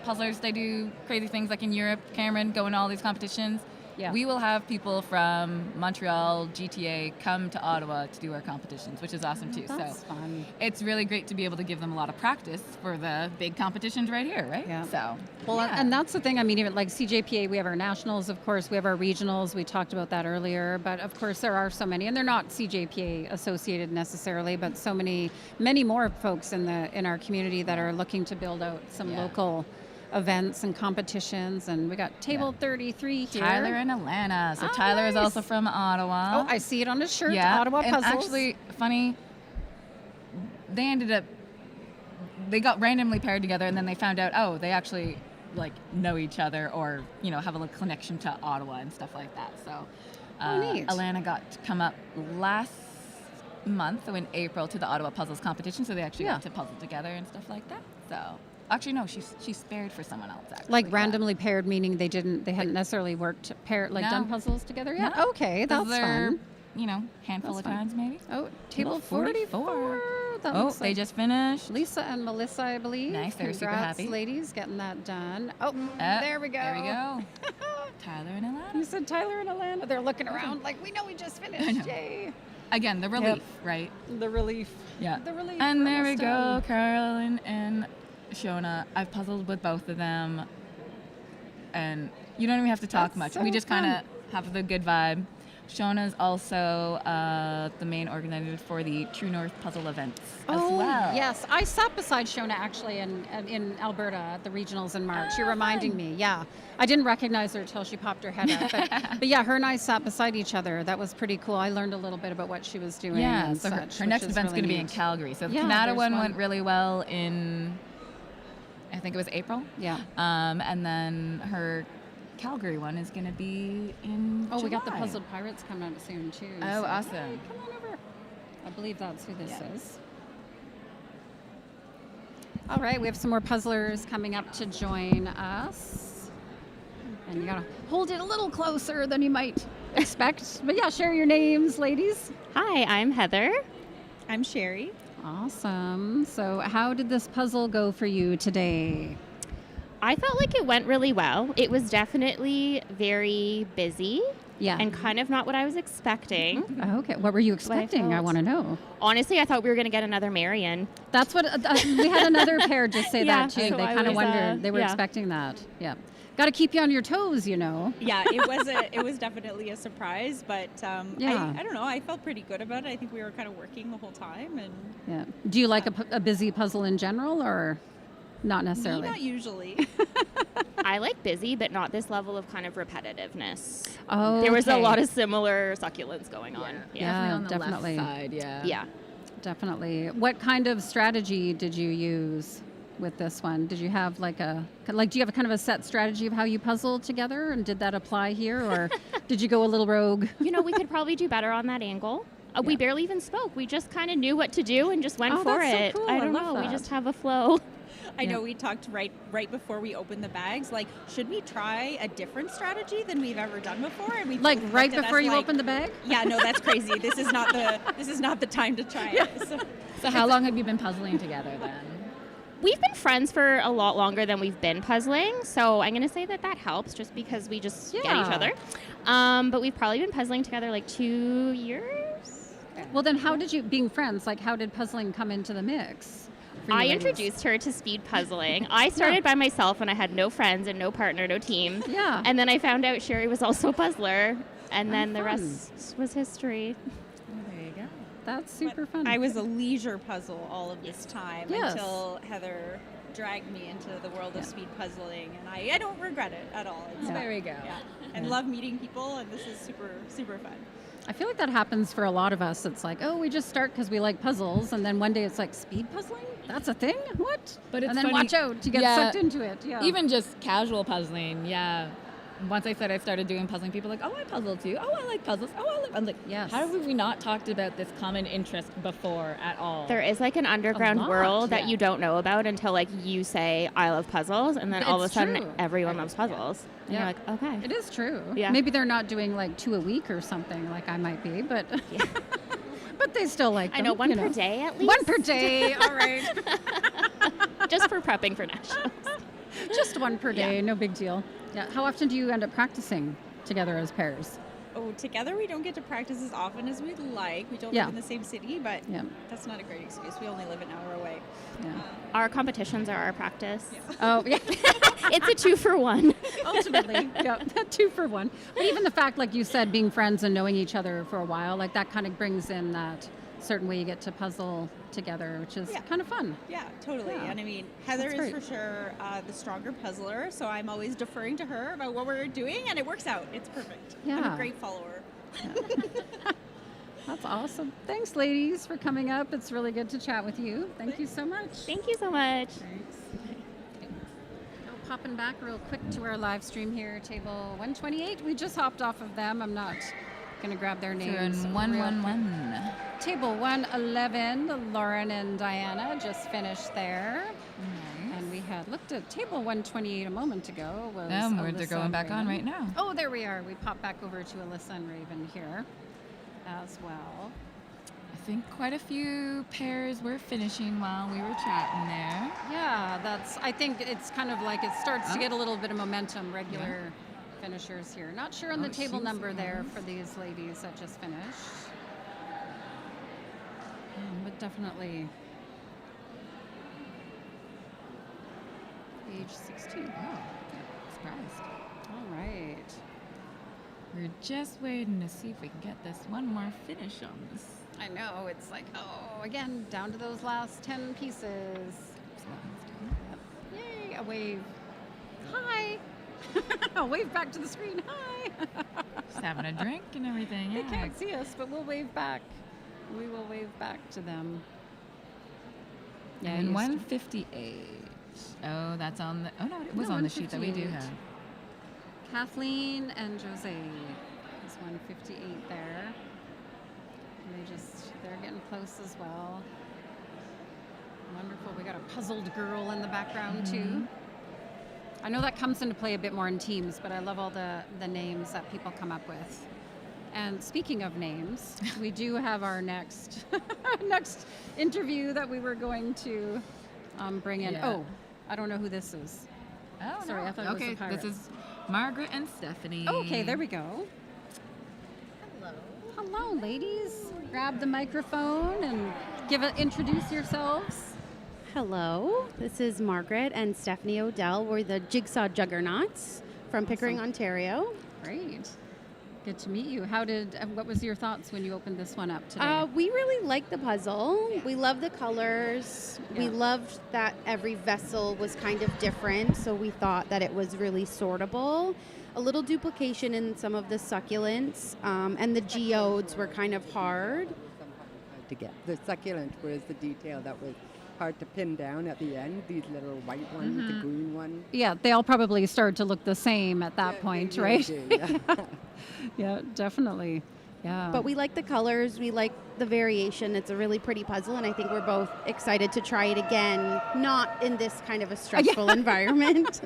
puzzlers, they do crazy things like in Europe. Cameron going to all these competitions. Yeah. We will have people from Montreal, GTA come to Ottawa to do our competitions, which is awesome too. That's So fun. it's really great to be able to give them a lot of practice for the big competitions right here, right? Yeah. So Well, yeah. and that's the thing. I mean, even like CJPA, we have our nationals, of course. We have our regionals. We talked about that earlier. But of course, there are so many, and they're not CJPA associated necessarily, but so many more folks in our community that are looking to build out some local events and competitions. And we got table 33 here. Tyler and Alana. So Tyler is nice. also from Ottawa. Oh, I see it on his shirt. Yeah, Ottawa and Puzzles. actually, funny, they got randomly paired together, and then they found out, they actually like know each other, or have a little connection to Ottawa and stuff like that. So, neat. Alana got to come up last month, so in April, to the Ottawa Puzzles competition. So they actually got to puzzle together and stuff like that. So. Actually, no. She's paired for someone else. Actually, like randomly paired, meaning they hadn't necessarily worked done puzzles together yet. No. Okay, that's fun. Handful That's of fun. times maybe. Oh, table 44. That Oh, looks they like just finished. Lisa and Melissa, I believe. Nice, they were super Congrats, happy. ladies, getting that done. Oh, there we go. There we go. Tyler and Alana. You said Tyler and Alana. They're looking around like, we know we just finished. Yay. Again, the relief, right? The relief. Yeah. The relief. And we're there we almost go, done. Carolyn and Shona. I've puzzled with both of them, and you don't even have to talk That's much. so We just kind fun. of have the good vibe. Shona's also the main organizer for the True North puzzle events as well. Yes. I sat beside Shona actually in Alberta at the regionals in March. You're reminding me. Yeah. I didn't recognize her until she popped her head up. But yeah, her and I sat beside each other. That was pretty cool. I learned a little bit about what she was doing. Yeah, and so her such, next which is event's really going to be in neat. Calgary. So the Yeah, Canada there's one one. went really well in, I think it was April. Yeah. And then her Calgary one is going to be in Oh, we got the July. Puzzled Pirates coming out soon too. Oh, so- awesome. Hey, come on over. I believe that's who this is. All right, we have some more puzzlers coming up to join us. And you gotta hold it a little closer than you might expect. But yeah, share your names, ladies. Hi, I'm Heather. I'm Sherry. Awesome. So how did this puzzle go for you today? I felt like it went really well. It was definitely very busy. Yeah. And kind of not what I was expecting. Okay. What were you expecting? I want to know. Honestly, I thought we were going to get another Marion. That's what we had another pair just say that too. So they kind of wondered. They were expecting that. Yeah. Got to keep you on your toes, you know. Yeah, it was definitely a surprise, but I don't know. I felt pretty good about it. I think we were kind of working the whole time, and yeah. Do you like a busy puzzle in general, or not necessarily? Not usually. I like busy, but not this level of kind of repetitiveness. Oh, there was a lot of similar succulents going on. Yeah, on the definitely. left side, Yeah. Definitely. What kind of strategy did you use with this one? Did you have do you have a kind of a set strategy of how you puzzle together, and did that apply here, or did you go a little rogue? You know, we could probably do better on that angle. We barely even spoke. We just kind of knew what to do and just went for that's it. So cool. I don't know. We just have a flow. I know we talked right before we opened the bags, like, should we try a different strategy than we've ever done before? And we right before you opened the bag? Yeah, no, that's crazy. This is not the time to try it. So how long have you been puzzling together then? We've been friends for a lot longer than we've been puzzling, so I'm going to say that helps just because we just get each other. But we've probably been puzzling together like 2 years. Well, then how did you, being friends, how did puzzling come into the mix? I introduced her to speed puzzling. I started by myself when I had no friends and no partner, no team. Yeah. And then I found out Sherry was also a puzzler, and then the rest was history. There you go. That's super fun. I was a leisure puzzle all of this time Yes. until Heather dragged me into the world of speed puzzling, and I don't regret it at all. There we go. Yeah. And love meeting people, and this is super, super fun. I feel like that happens for a lot of us. It's like, oh, we just start because we like puzzles, and then one day it's like, speed puzzling? That's a thing? What? But it's and then funny. watch out, you get sucked into it. Yeah. Even just casual puzzling, Once I started doing puzzling, people are like, oh, I puzzle too. Oh, I like puzzles. Oh, I'm like, yes. How have we not talked about this common interest before at all? There is like an underground world that you don't know about until you say, I love puzzles, and then all of a sudden everyone loves puzzles. And you're like, okay. It is true. Yeah. Maybe they're not doing 2 a week or something like I might be, but but they still like them. I know, one per day at least. One per day, all right. Just for prepping for nationals. Just one per day, no big deal. Yeah. How often do you end up practicing together as pairs? Oh, together we don't get to practice as often as we'd like. We don't live in the same city, but that's not a great excuse. We only live an hour away. Yeah. Our competitions are our practice. Yeah. Oh, yeah. It's a 2-for-1. Ultimately, 2-for-1. But even the fact, like you said, being friends and knowing each other for a while, that kind of brings in that certain way you get to puzzle together, which is kind of fun. Yeah, totally. Yeah. And I mean, Heather is for sure the stronger puzzler, so I'm always deferring to her about what we're doing, and it works out. It's perfect. Yeah. I'm a great follower. Yeah. That's awesome. Thanks, ladies, for coming up. It's really good to chat with you. Thank you so much. Thank you so much. Thanks. Popping back real quick to our live stream here, table 128. We just hopped off of them. I'm not going to grab their names. 111. Table 111, Lauren and Diana just finished there. Nice. And we had looked at table 128 a moment ago. They're going back on right now. Oh, there we are. We popped back over to Alyssa and Raven here as well. I think quite a few pairs were finishing while we were chatting there. Yeah, I think it's kind of like it starts to get a little bit of momentum, regular finishers here. Not sure on the table number there for these ladies that just finished. But definitely age 16. Oh, surprised. All right. We're just waiting to see if we can get this one more finish on this. I know, it's like, again, down to those last 10 pieces. Yay, a wave. Hi. A wave back to the screen. Hi. Just having a drink and everything. They can't see us, but we'll wave back. We will wave back to them. Yeah, and 158. Oh, that's on the. Oh no, it was on the sheet that we do have. Kathleen and Jose is 158 there. And they're getting close as well. Wonderful. We got a puzzled girl in the background too. I know that comes into play a bit more in teams, but I love all the names that people come up with. And speaking of names, we do have our next next interview that we were going to bring in. Oh, I don't know who this is. Oh, sorry, no. I thought it was the Pirates. This is Margaret and Stephanie. Okay, there we go. Hello, ladies. Grab the microphone and introduce yourselves. Hello, this is Margaret and Stephanie Odell. We're the Jigsaw Juggernauts from Pickering, Ontario. Great. Good to meet you. What was your thoughts when you opened this one up today? We really liked the puzzle. We love the colors. We loved that every vessel was kind of different, so we thought that it was really sortable. A little duplication in some of the succulents, and the geodes were kind of hard. To get the succulent was the detail that was hard to pin down at the end. These little white ones, the green one. Yeah, they all probably started to look the same at that point, right? Yeah. Yeah, definitely. Yeah. But we like the colors. We like the variation. It's a really pretty puzzle, and I think we're both excited to try it again, not in this kind of a stressful environment.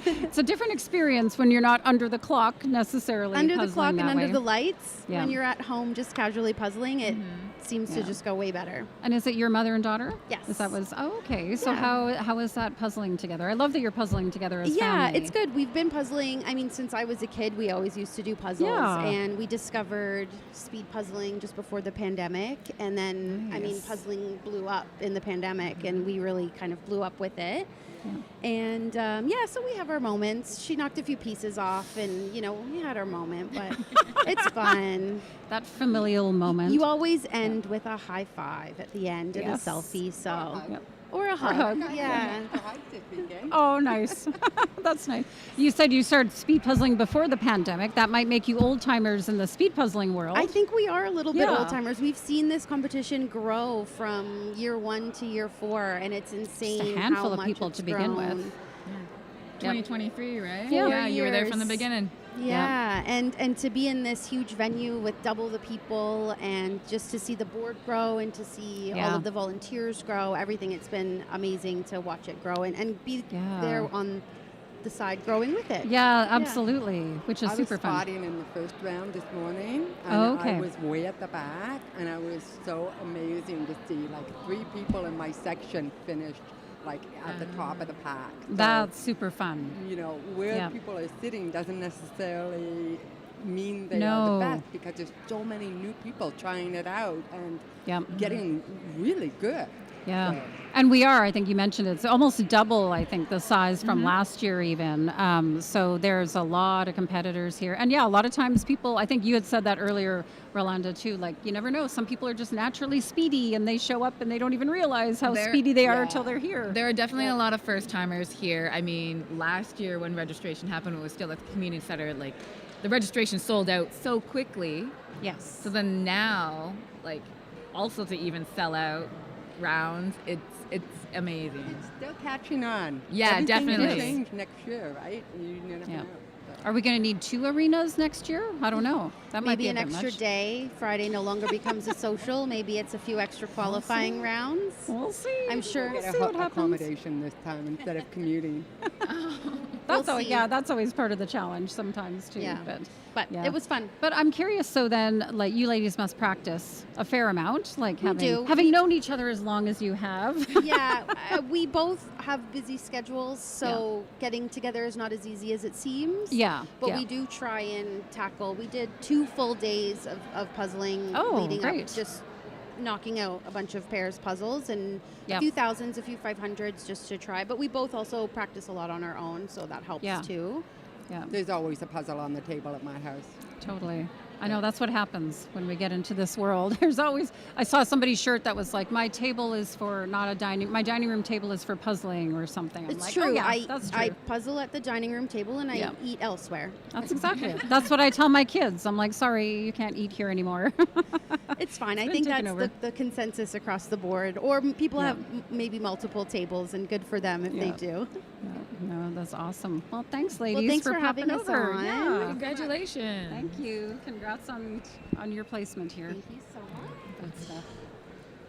It's a different experience when you're not under the clock necessarily. Under the clock and under way. the lights. Yeah. When you're at home just casually puzzling, it seems to just go way better. And is it your mother and daughter? Yes. Is that okay. So how is that puzzling together? I love that you're puzzling together as family. Yeah, it's good. We've been puzzling. I mean, since I was a kid, we always used to do puzzles. Yeah. And we discovered speed puzzling just before the pandemic. And then, I mean, puzzling blew up in the pandemic, and we really kind of blew up with it. Yeah. And so we have our moments. She knocked a few pieces off, and we had our moment, but it's fun. That familial moment. You always end with a high five at the end and a selfie. So. Or a hug. Yeah. Oh, nice. That's nice. You said you started speed puzzling before the pandemic. That might make you old timers in the speed puzzling world. I think we are a little bit old timers. We've seen this competition grow from year 1 to year 4, and it's insane. Just a handful how of much people it's to begin grown. with. 2023, right? Yeah, you were there from the beginning. Yeah, and to be in this huge venue with double the people, and just to see the board grow and to see all of the volunteers grow, everything, it's been amazing to watch it grow and be there on the side growing with it. Yeah, absolutely, which is super fun. I was spotting in the first round this morning, and I was way at the back, and I was so amazing to see 3 people in my section finished at the top of the pack. So, that's super fun. Where people are sitting doesn't necessarily mean they are the best, because there's so many new people trying it out and getting really good. Yeah. So. And we are, I think you mentioned it's almost double, I think, the size from last year even. So there's a lot of competitors here. And a lot of times people, I think you had said that earlier, Rolanda, too, you never know. Some people are just naturally speedy and they show up and they don't even realize how speedy they are until they're here. There are definitely a lot of first timers here. I mean, last year when registration happened, it was still at the community center, the registration sold out so quickly. Yes. So then now, also to even sell out rounds, it's amazing. It's still catching on. Yeah, everything definitely. Will change next year, right? You never know. Are we going to need 2 arenas next year? I don't know. That might be an extra much. day. Friday no longer becomes a social. Maybe it's a few extra qualifying rounds. We'll see. I'm sure. We'll get a accommodation this time instead of commuting. That's always part of the challenge sometimes too. Yeah. But it was fun. But I'm curious. So then, you ladies must practice a fair amount, do. having known each other as long as you have. Yeah, we both have busy schedules, so getting together is not as easy as it seems. Yeah. But we do try and tackle. We did 2 full days of puzzling leading up, just knocking out a bunch of pairs puzzles and a few thousands, a few 500s just to try. But we both also practice a lot on our own, so that helps too. Yeah. There's always a puzzle on the table at my house. Totally. I know that's what happens when we get into this world. There's always, I saw somebody's shirt that was my table is for my dining room table is for puzzling or something. I'm It's true. That's true. I puzzle at the dining room table and I eat elsewhere. That's exactly it. That's what I tell my kids. I'm like, sorry, you can't eat here anymore. It's fine. I think that's the consensus across the board. Or people have maybe multiple tables, and good for them if they do. No, that's awesome. Well, thanks, ladies, thanks for having us over. on. Yeah. Congratulations. Thank you. Congrats on your placement here. Thank you so much. Good stuff.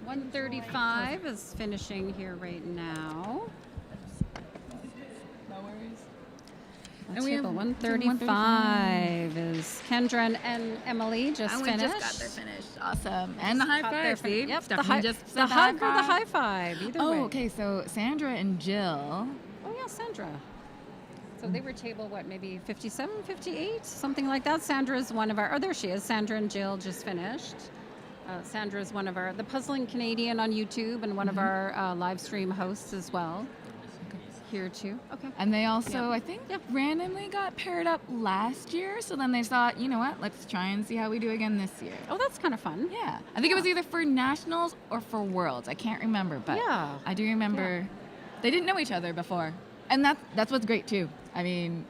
135 is finishing here right now. No worries. And we have table 135 is Kendra and Emily just finished. And we just got their finish. Awesome. And the high five. See? Yep, Stephanie the hug or the high five. Either way. Okay. So Sandra and Jill. Oh, yeah, Sandra. So they were table, maybe 57, 58, something like that. Sandra is one of our, there she is. Sandra and Jill just finished. Sandra is one of the Puzzling Canadian on YouTube and one of our live stream hosts as well. Here too. Okay. And they also, I think, randomly got paired up last year. So then they thought, you know what, let's try and see how we do again this year. Oh, that's kind of fun. Yeah. I think it was either for Nationals or for Worlds. I can't remember, but I do remember they didn't know each other before. And that's what's great too. I mean,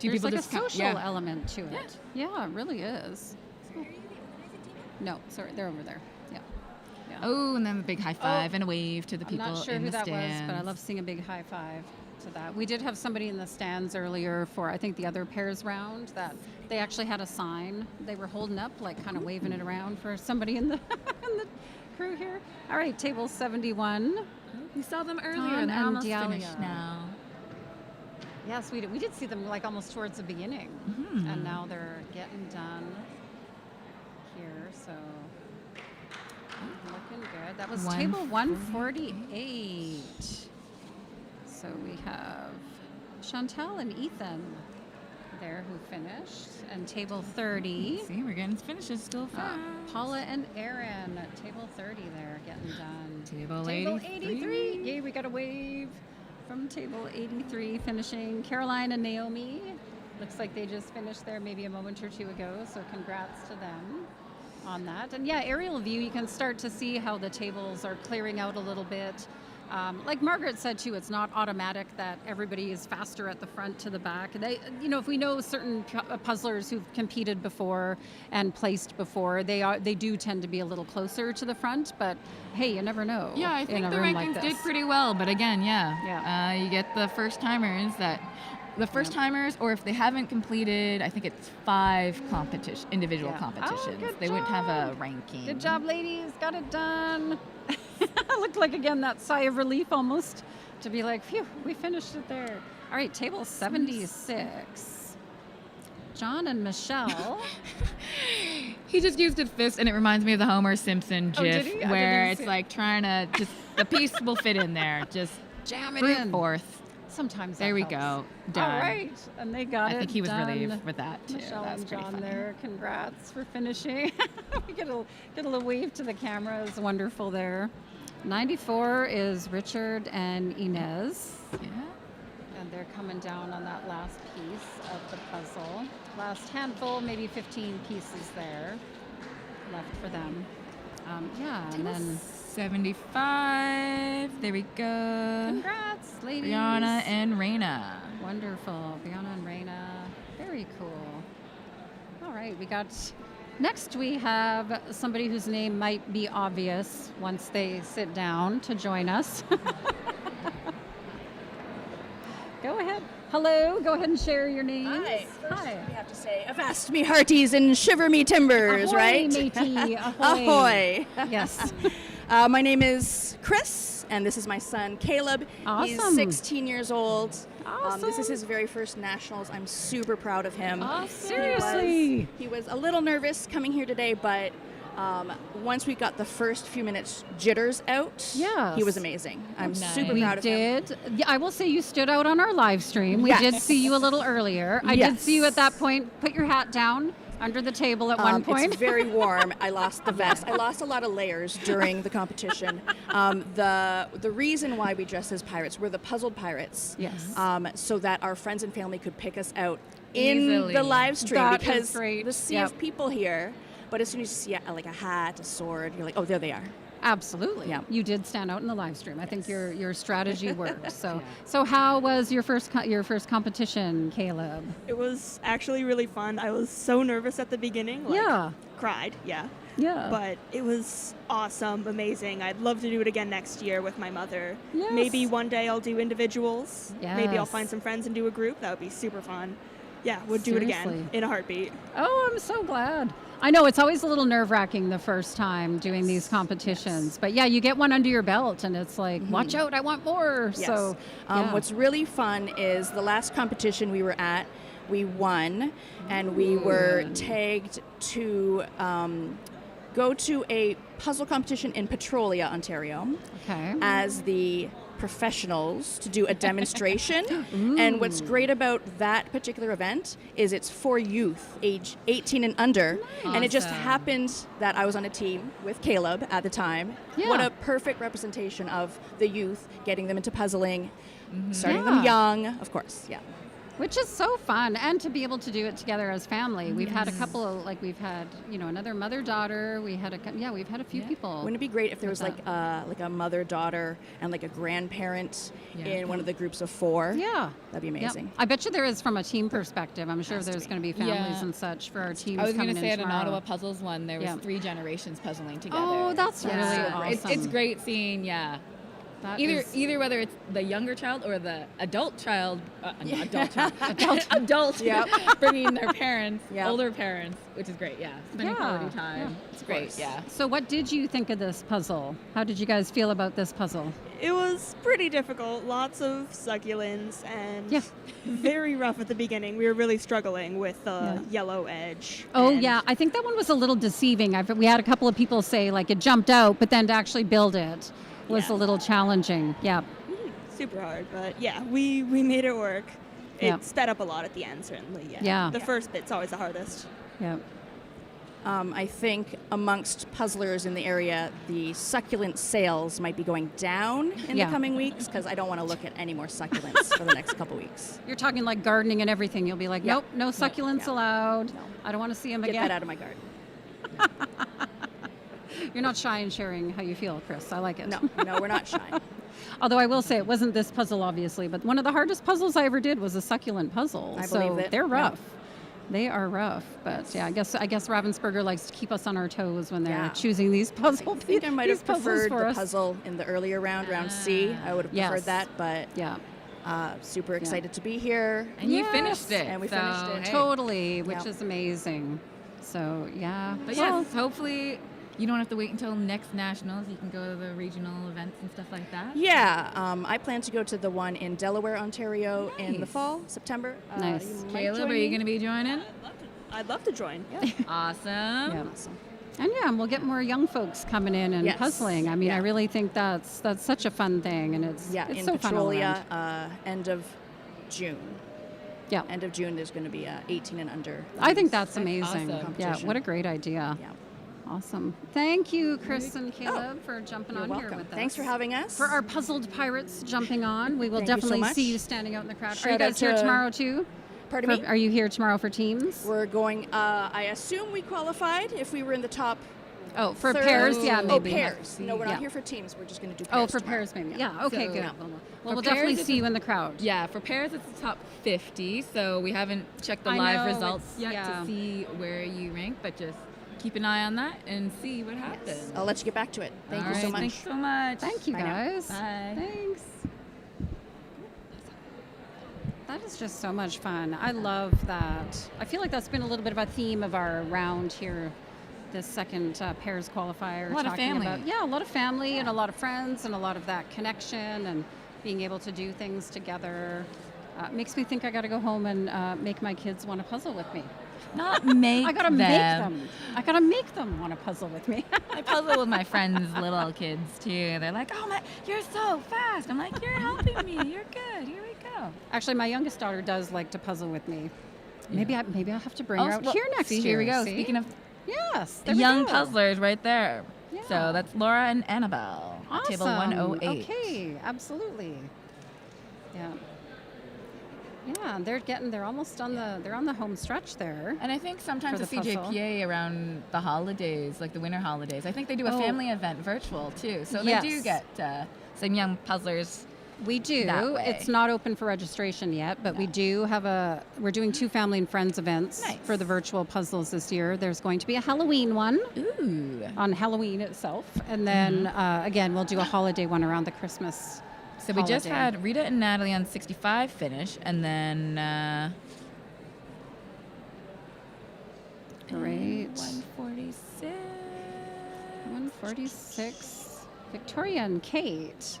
there's like a social element to it. Yeah, it really is. No, sorry, they're over there. Yeah. Oh, and then the big high five and a wave to the people in the stands. I'm not sure who that was, but I love seeing a big high five to that. We did have somebody in the stands earlier for, I think, the other pairs round that they actually had a sign they were holding up, like kind of waving it around for somebody in the in the crew here. All right, table 71. We saw them earlier and they're almost finished now. Yes, we did see them like almost towards the beginning, and now they're getting done here. So looking good. That was table 148. So we have Chantel and Ethan there who finished, and table 30. See, we're getting finishes still fast. Paula and Aaron at table 30 there getting done. Table 83. Yay, we got a wave from table 83 finishing. Caroline and Naomi. Looks like they just finished there maybe a moment or two ago, so congrats to them on that. And yeah, aerial view, you can start to see how the tables are clearing out a little bit. Like Margaret said too, it's not automatic that everybody is faster at the front to the back. They, if we know certain puzzlers who've competed before and placed before, they do tend to be a little closer to the front. But hey, you never know. Yeah, I think the rankings did pretty well. But again, you get the first timers or if they haven't completed, I think it's 5 individual competitions. They wouldn't have a ranking. Good job, ladies. Got it done. Looked like, again, that sigh of relief almost to be like, phew, we finished it there. All right, table 76. John and Michelle. He just used a fist, and it reminds me of the Homer Simpson gif where it's like trying to just, the piece will fit in there. Just jam it in. Forth. Sometimes there we helps. Go. Done. All right, and they got it. I think he was done. relieved with that too. Michelle That's and pretty John funny. there. Congrats for finishing. We get a little wave to the camera. It's wonderful there. 94 is Richard and Inez. Yeah. And they're coming down on that last piece of the puzzle. Last handful, maybe 15 pieces there left for them. And then 75. There we go. Congrats, ladies. Brianna and Raina. Wonderful. Brianna and Raina. Very cool. All right, next we have somebody whose name might be obvious once they sit down to join us. Go ahead. Hello, go ahead and share your names. Hi. First, we have to say, avast me hearties and shiver me timbers, ahoy, right? Matey, ahoy. Ahoy. Yes. My name is Chris, and this is my son, Caleb. Awesome. He's 16 years old. Awesome. This is his very first nationals. I'm super proud of him. Oh, seriously? He was a little nervous coming here today, but once we got the first few minutes jitters out, he was amazing. I'm super proud of him. Yeah, I will say you stood out on our live stream. We did see you a little earlier. I did see you at that point. Put your hat down under the table at one point. It's very warm. I lost the vest. I lost a lot of layers during the competition. The reason why we dressed as pirates, we're the puzzled pirates. Yes. So that our friends and family could pick us out in the live stream, because the sea of people here. But as soon as you see a hat, a sword, you're like, oh, there they are. Absolutely. Yeah. You did stand out in the live stream. I think your strategy worked. So how was your first competition, Caleb? It was actually really fun. I was so nervous at the beginning. Cried. Yeah. But it was awesome, amazing. I'd love to do it again next year with my mother. Yes. Maybe one day I'll do individuals. Yes. Maybe I'll find some friends and do a group. That would be super fun. Yeah, would do it again in a heartbeat. Oh, I'm so glad. I know it's always a little nerve-wracking the first time doing these competitions, but yeah, you get one under your belt and it's like, watch out, I want more. Yes. So what's really fun is the last competition we were at, we won, and we were tagged to go to a puzzle competition in Petrolia, Ontario, as the professionals to do a demonstration. And what's great about that particular event is it's for youth, age 18 and under. Awesome. And it just happened that I was on a team with Caleb at the time. Yeah. What a perfect representation of the youth, getting them into puzzling, starting them young, of course, Which is so fun, and to be able to do it together as family. We've had a couple of, we've had, another mother-daughter. We've had a few people. Wouldn't it be great if there was like a mother-daughter and like a grandparent in one of the groups of 4? Yeah. That'd be amazing. Yep. I bet you there is from a team perspective. I'm sure there's going to be families and such for our teams. I was going to say at an Ottawa Puzzles one, there was 3 generations puzzling together. Oh, that's really awesome. It's great seeing, Either whether it's the younger child or the adult child, adult bringing their parents, older parents, which is great. Spending quality time. It's great. So, what did you think of this puzzle? How did you guys feel about this puzzle? It was pretty difficult. Lots of succulents and very rough at the beginning. We were really struggling with the yellow edge. Oh I think that one was a little deceiving. We had a couple of people say like it jumped out, but then to actually build it was a little challenging. Super hard, but we made it work. It sped up a lot at the end, certainly. The first bit's always the hardest. I think amongst puzzlers in the area, the succulent sales might be going down in the coming weeks, because I don't want to look at any more succulents for the next couple weeks. You're talking like gardening and everything. You'll be like, nope, no succulents allowed. No. I don't want to see them again. Get that out of my garden. You're not shy in sharing how you feel, Chris. I like it. No, we're not shy. Although I will say it wasn't this puzzle, obviously, but one of the hardest puzzles I ever did was a succulent puzzle. I believe it. They're rough. They are rough, but I guess Ravensburger likes to keep us on our toes when they're choosing these puzzles. I think I might have preferred the puzzle in the earlier round C. I would have preferred that, but super excited to be here. And you finished it. And we finished it. Totally, which is amazing. So, But yes, hopefully you don't have to wait until next nationals. You can go to the regional events and stuff like that. I plan to go to the one in Delaware, Ontario in the fall, September. Nice. Caleb, are you going to be joining? I'd love to join. Awesome. Awesome. And we'll get more young folks coming in and puzzling. I mean, I really think that's such a fun thing, and it's in so Petrolia, fun end of June. End of June, there's going to be 18 and under. I think that's amazing. Awesome. Yeah, what a great idea. Yeah. Awesome. Thank you, Chris and Caleb, for jumping on welcome. here with us. Thanks for having us. For our puzzled pirates jumping on, we will definitely see you standing out in the crowd. Shout are you guys here tomorrow too? Pardon me? Are you here tomorrow for teams? We're going, I assume we qualified if we were in the top Oh, for pairs, maybe. Oh, pairs. No, we're not here for teams. We're just going to do pairs. Oh, for tomorrow. Pairs, maybe. Yeah, okay, So, good. Well, we'll definitely see you in the crowd. Yeah, for pairs, it's the top 50, so we haven't checked the live results yet to see where you rank, but just keep an eye on that and see what happens. I'll let you get back to it. Thank you so much. Thanks so much. Thank you, guys. Bye. Thanks. That is just so much fun. I love that. I feel like that's been a little bit of a theme of our round here, this second pairs qualifier. A lot of family. A lot of family and a lot of friends and a lot of that connection and being able to do things together. Makes me think I got to go home and make my kids want to puzzle with me. Not make I gotta them. make them. I gotta make them want to puzzle with me. I puzzle with my friends' little kids too. They're like, "Oh my, you're so fast." I'm like, "You're helping me. You're good. Here we go." Actually, my youngest daughter does like to puzzle with me. Maybe I'll have to bring her out here next year. Here we go. See? Speaking of young puzzlers, right there. Yeah. So that's Laura and Annabelle. Awesome. Table 108. Okay, absolutely. Yeah. Yeah, they're almost on the home stretch there. And I think sometimes the CJPA puzzle. around the holidays, like the winter holidays, I think they do a family event virtual too. So they do get some young puzzlers. We do. It's not open for registration yet, but we do have we're doing 2 family and friends events for the virtual puzzles this year. There's going to be a Halloween one on Halloween itself. And then again, we'll do a holiday one around the Christmas So we just had Rita and Natalie on 65 finish, and then Great. 146. 146. Victoria and Kate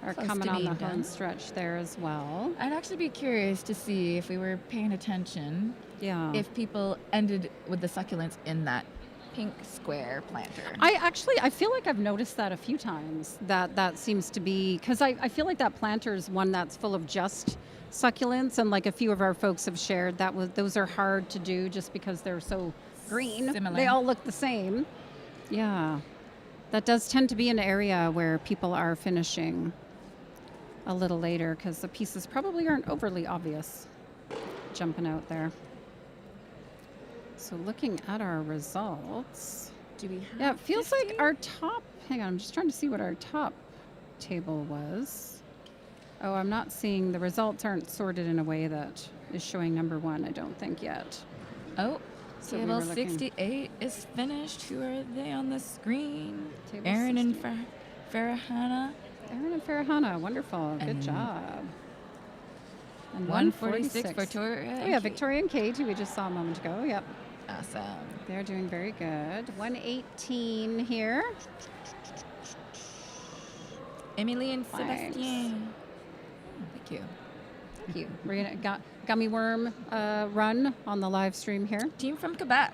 are close coming to on the being home done. stretch there as well. I'd actually be curious to see if we were paying attention. Yeah. If people ended with the succulents in that pink square planter. I feel like I've noticed that a few times. That seems to be because I feel like that planter is one that's full of just succulents, and like a few of our folks have shared those are hard to do just because they're so green. Similar. They all look the same. Yeah, that does tend to be an area where people are finishing a little later because the pieces probably aren't overly obvious jumping out there. So looking at our results, do we have? Yeah, it feels 50? Like our top. Hang on, I'm just trying to see what our top table was. Oh, I'm not seeing the results aren't sorted in a way that is showing number one. I don't think yet. Oh, so table 68 is finished. Who are they on the screen? Table Aaron 68. and Farahana. Aaron and Farahana, wonderful, good job. And 146 Victoria. Oh yeah, Victoria and Kate, who we just saw a moment ago. Yep. Awesome. They're doing very good. 118 here. Emily and Sebastien. Thank you. Thank you. We're gonna gummy worm run on the live stream here. Team from Quebec.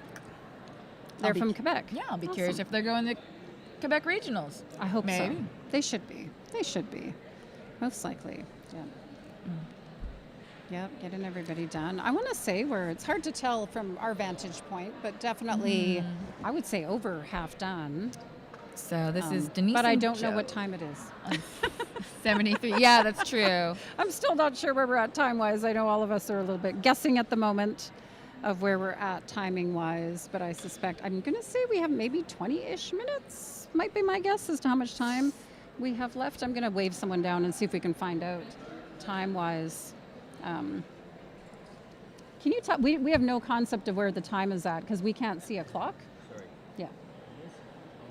They're from Quebec. Yeah, I'll be curious if they're going to Quebec regionals. I hope Maybe. so. They should be. They should be. Most likely. Yeah. Yep, getting everybody done. I want to say it's hard to tell from our vantage point, but definitely I would say over half done. So this is Denise. But I and don't know Joe. what time it is. 73. Yeah, that's true. I'm still not sure where we're at time-wise. I know all of us are a little bit guessing at the moment of where we're at timing-wise, but I suspect I'm going to say we have maybe 20-ish minutes. Might be my guess as to how much time we have left. I'm going to wave someone down and see if we can find out time-wise. Can you tell? We have no concept of where the time is at because we can't see a clock. Sorry. Yeah.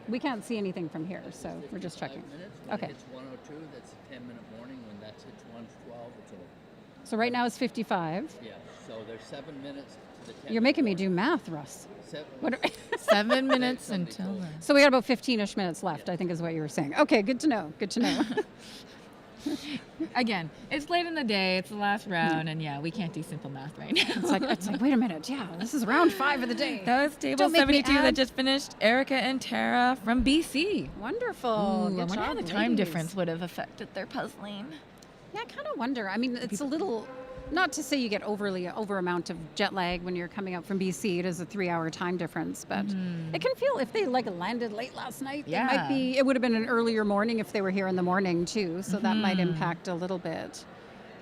We can't see anything from here, so we're just checking. Okay. It's 102. That's a 10-minute warning. When that's hits 112, it's a. So right now it's 55. Yeah. So there's 7 minutes to the 10. You're making me do math, Russ. 7 minutes until then. So we got about 15-ish minutes left, I think is what you were saying. Okay, good to know. Good to know. Again, it's late in the day. It's the last round, and we can't do simple math right now. It's like, wait a minute. Yeah, this is round 5 of the day. That was table 72 that just finished. Erica and Tara from BC. Wonderful. Ooh, Good I wonder job, how the time ladies. difference would have affected their puzzling. Yeah, I kind of wonder. I mean, it's a little. Not to say you get over amount of jet lag when you're coming out from BC. It is a 3-hour time difference, but it can feel if they landed late last night. Yeah. It would have been an earlier morning if they were here in the morning too. So that might impact a little bit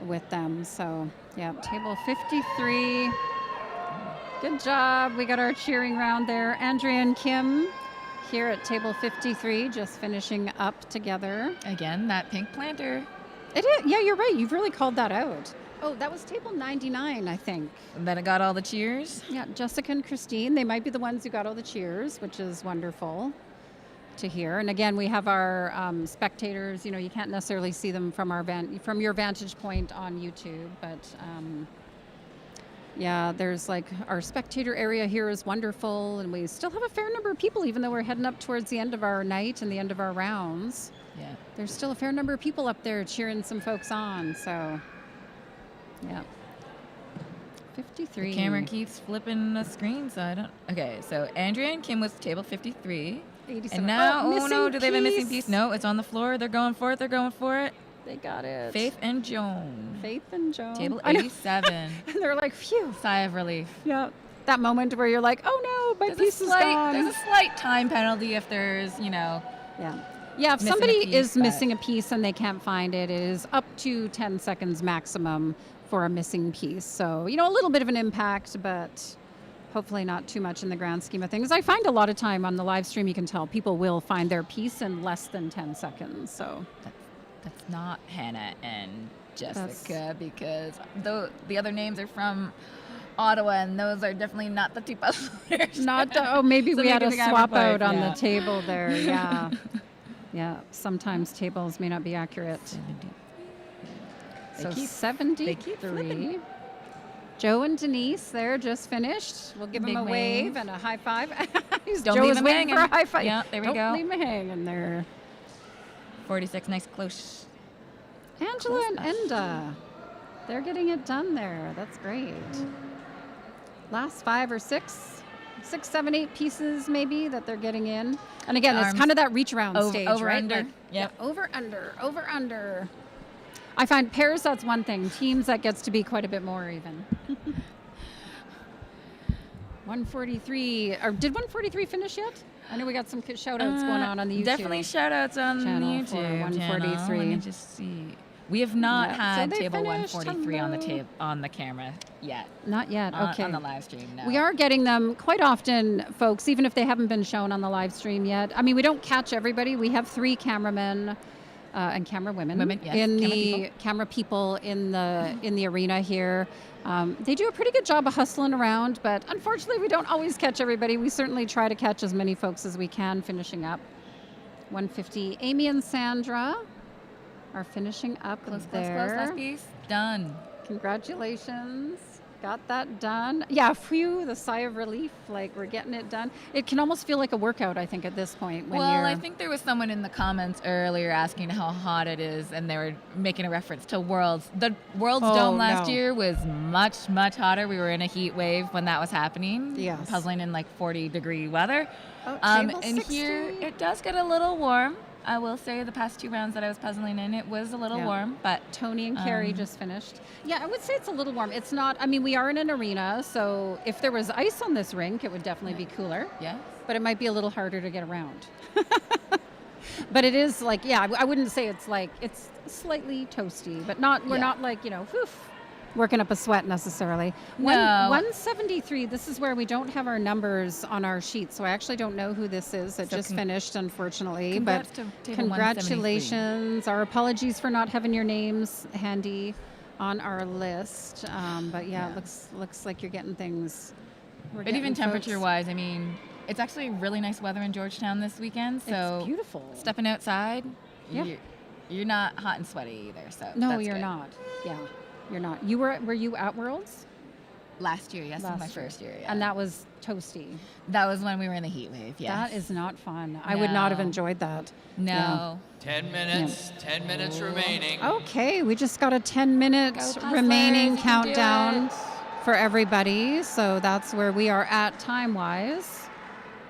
with them. So yeah, table 53. Good job. We got our cheering round there. Andrea and Kim here at table 53, just finishing up together. Again, that pink planter. It is. Yeah, you're right. You've really called that out. Oh, that was table 99, I think. And then it got all the cheers? Yeah, Jessica and Christine, they might be the ones who got all the cheers, which is wonderful to hear. And again, we have our spectators. You know, you can't necessarily see them from your vantage point on YouTube, but yeah, there's like our spectator area here is wonderful, and we still have a fair number of people, even though we're heading up towards the end of our night and the end of our rounds. Yeah. There's still a fair number of people up there cheering some folks on, so... Yeah. 53. The camera keeps flipping the screen, so I don't... Okay, so Andrea and Kim was table 53. 87. And now, oh no, do they have a missing piece? No, it's on the floor. They're going for it. They got it. Faith and Joan. Table 87. And they're like, phew. Sigh of relief. Yeah. That moment where you're like, oh no, my piece is gone. There's a slight time penalty if there's, Yeah. Yeah, if somebody is missing a piece and they can't find it, it is up to 10 seconds maximum for a missing piece. So, a little bit of an impact, but hopefully not too much in the grand scheme of things. I find a lot of time on the live stream, you can tell people will find their piece in less than 10 seconds. So That's not Hannah and Jessica because the other names are from Ottawa, and those are definitely not the two puzzlers. Maybe So we had a maybe swap out on yeah. the table there. Yeah. Yeah, sometimes tables may not be accurate. So 73. Joe and Denise, they're just finished. We'll give them a wave and a high five. Don't Joe leave is them waiting hanging. for a high five. Yeah, there we go. Don't leave them hanging there. 46, nice close. Angela and Enda, they're getting it done there. That's great. Last 5 or 6, 7, 8 pieces maybe that they're getting in. And again, it's kind of that reach around stage, over, right? under. Like, over, under. I find pairs, that's one thing. Teams, that gets to be quite a bit more even. 143, or did 143 finish yet? I know we got some shout outs going on the YouTube. Definitely shout outs on the YouTube for 143. channel. Let me just see. We have not had So they table finished. 143 on the camera yet. Not yet. Okay. On the live stream, no. We are getting them quite often, folks, even if they haven't been shown on the live stream yet. I mean, we don't catch everybody. We have 3 cameramen and camera women, yes, in the camera people in the arena here. They do a pretty good job of hustling around, but unfortunately, we don't always catch everybody. We certainly try to catch as many folks as we can finishing up. 150. Amy and Sandra are finishing up there. Close, last piece. Done. Congratulations. Got that done. Yeah, phew, the sigh of relief, like we're getting it done. It can almost feel like a workout, I think, at this point. I think there was someone in the comments earlier asking how hot it is, and they were making a reference to Worlds. The Worlds Dome last year was much, much hotter. We were in a heat wave when that was happening. Yes. Puzzling in like 40-degree weather. Table and 60. here it does get a little warm. I will say the past 2 rounds that I was puzzling in, it was a little warm, but Tony and Carrie just finished. Yeah, I would say it's a little warm. It's not, I mean, we are in an arena, so if there was ice on this rink, it would definitely be cooler. Yeah. But it might be a little harder to get around. But it is like, I wouldn't say it's like, it's slightly toasty, but we're not like, working up a sweat necessarily. No. 173, this is where we don't have our numbers on our sheet, so I actually don't know who this is that just finished, unfortunately. But congratulations. Our apologies for not having your names handy on our list. But it looks like you're getting things. But even temperature-wise, I mean, it's actually really nice weather in Georgetown this weekend, so it's beautiful. Stepping outside, you're not hot and sweaty either. So no, you're not. Yeah. You're not. Were you at Worlds? Last year, yes, my first year. Yeah. And that was toasty. That was when we were in the heat wave, yes. That is not fun. No. I would not have enjoyed that. No. Yeah. 10 minutes, 10 minutes remaining. Okay, we just got a 10-minute remaining countdown for everybody. So that's where we are at time-wise.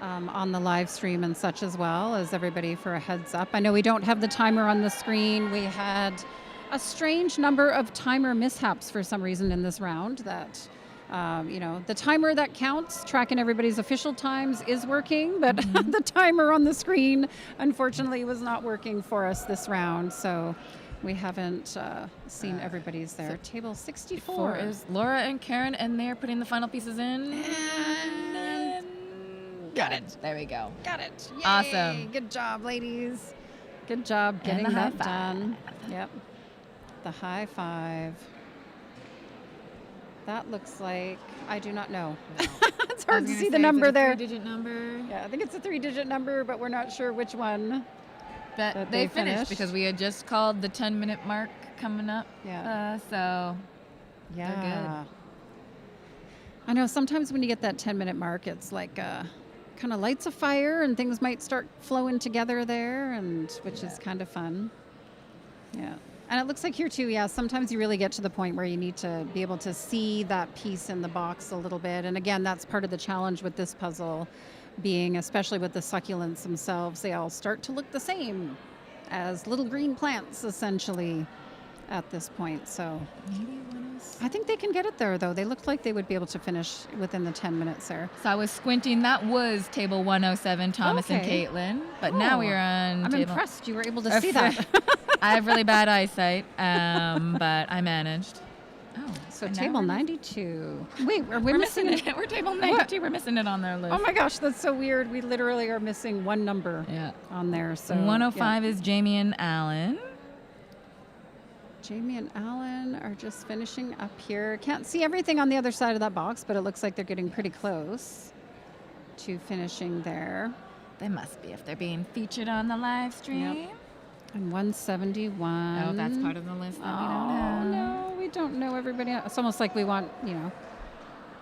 On the live stream and such as well, as everybody for a heads up. I know we don't have the timer on the screen. We had a strange number of timer mishaps for some reason in this round that, the timer that counts, tracking everybody's official times is working, but the timer on the screen, unfortunately, was not working for us this round. So we haven't seen everybody's there. So table 64 is Laura and Karen, and they're putting the final pieces in. Got it. There we go. Got it. Yay. Awesome. Good job, ladies. Good job getting that done. Yep. The high 5. That looks like, I do not know. No. It's hard to see the number there. 3-digit number. Yeah, I think it's a 3-digit number, but we're not sure which one. But they finished because we had just called the 10-minute mark coming up. Yeah. So yeah, they're good. I know sometimes when you get that 10-minute mark, it's like kind of lights a fire and things might start flowing together there, and which is kind of fun. Yeah. And it looks like here too, sometimes you really get to the point where you need to be able to see that piece in the box a little bit. And again, that's part of the challenge with this puzzle being, especially with the succulents themselves, they all start to look the same as little green plants essentially at this point. So I think they can get it there though. They looked like they would be able to finish within the 10 minutes there. So I was squinting. That was table 107, Thomas and Caitlin. But now we are on I'm impressed you were able to see that. I have really bad eyesight, but I managed. Oh, so table 92. Wait, are we we're missing it? We're table 92. What? We're missing it on their list. Oh my gosh, that's so weird. We literally are missing one number on there. So 105 is Jamie and Alan. Jamie and Alan are just finishing up here. Can't see everything on the other side of that box, but it looks like they're getting pretty close to finishing there. They must be if they're being featured on the live stream. Yep. And 171. Oh, that's part of the list that we don't have. No, we we don't know everybody. It's almost like we want,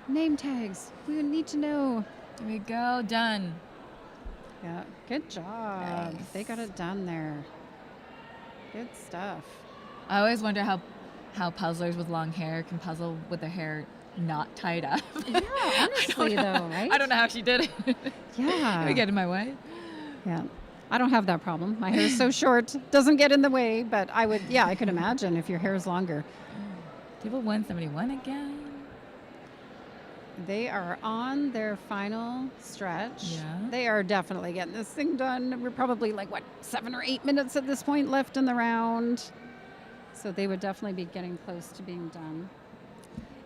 name tags. We need to know. There we go. Done. Yeah, good job. Nice. They got it done there. Good stuff. I always wonder how puzzlers with long hair can puzzle with their hair not tied up. Yeah, honestly, though, right? I don't know how she did it. Yeah. It get in my way. Yeah. I don't have that problem. My hair is so short, doesn't get in the way, but I could imagine if your hair is longer. Table 171 again. They are on their final stretch. Yeah. They are definitely getting this thing done. We're probably 7 or 8 minutes at this point left in the round. So they would definitely be getting close to being done.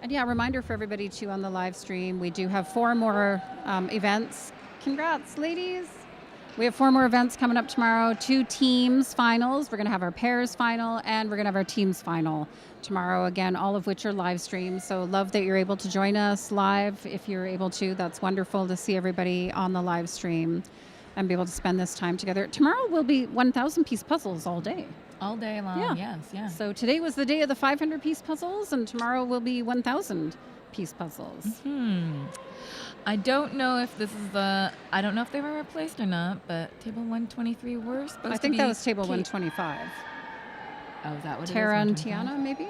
And yeah, reminder for everybody too on the live stream, we do have 4 more events. Congrats, ladies. We have 4 more events coming up tomorrow. 2 teams finals. We're going to have our pairs final and we're going to have our teams final tomorrow. Again, all of which are live streams. So love that you're able to join us live if you're able to. That's wonderful to see everybody on the live stream and be able to spend this time together. Tomorrow will be 1,000-piece puzzles all day. All day long, yes. So today was the day of the 500-piece puzzles, and tomorrow will be 1,000-piece puzzles. Mm-hmm. I don't know if this is I don't know if they were replaced or not, but table 123 were supposed to be. I think that was table 125. Oh, is that what Tara it is? and Tiana, maybe?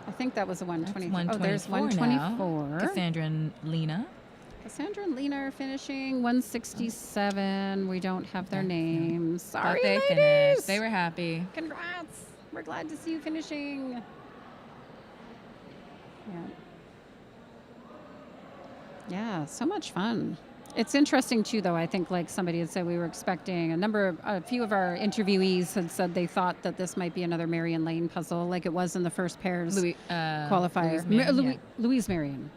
I think that was a 124. Oh, there's 124. 124. Cassandra and Lena. Cassandra and Lena are finishing 167. We don't have their names. Sorry, but they ladies. finished. They were happy. Congrats. We're glad to see you finishing. Yeah. Yeah, so much fun. It's interesting too, though. I think, like somebody had said, we were expecting a few of our interviewees had said they thought that this might be another Marion Lane puzzle, like it was in the first pairs qualifier. Louise Marion.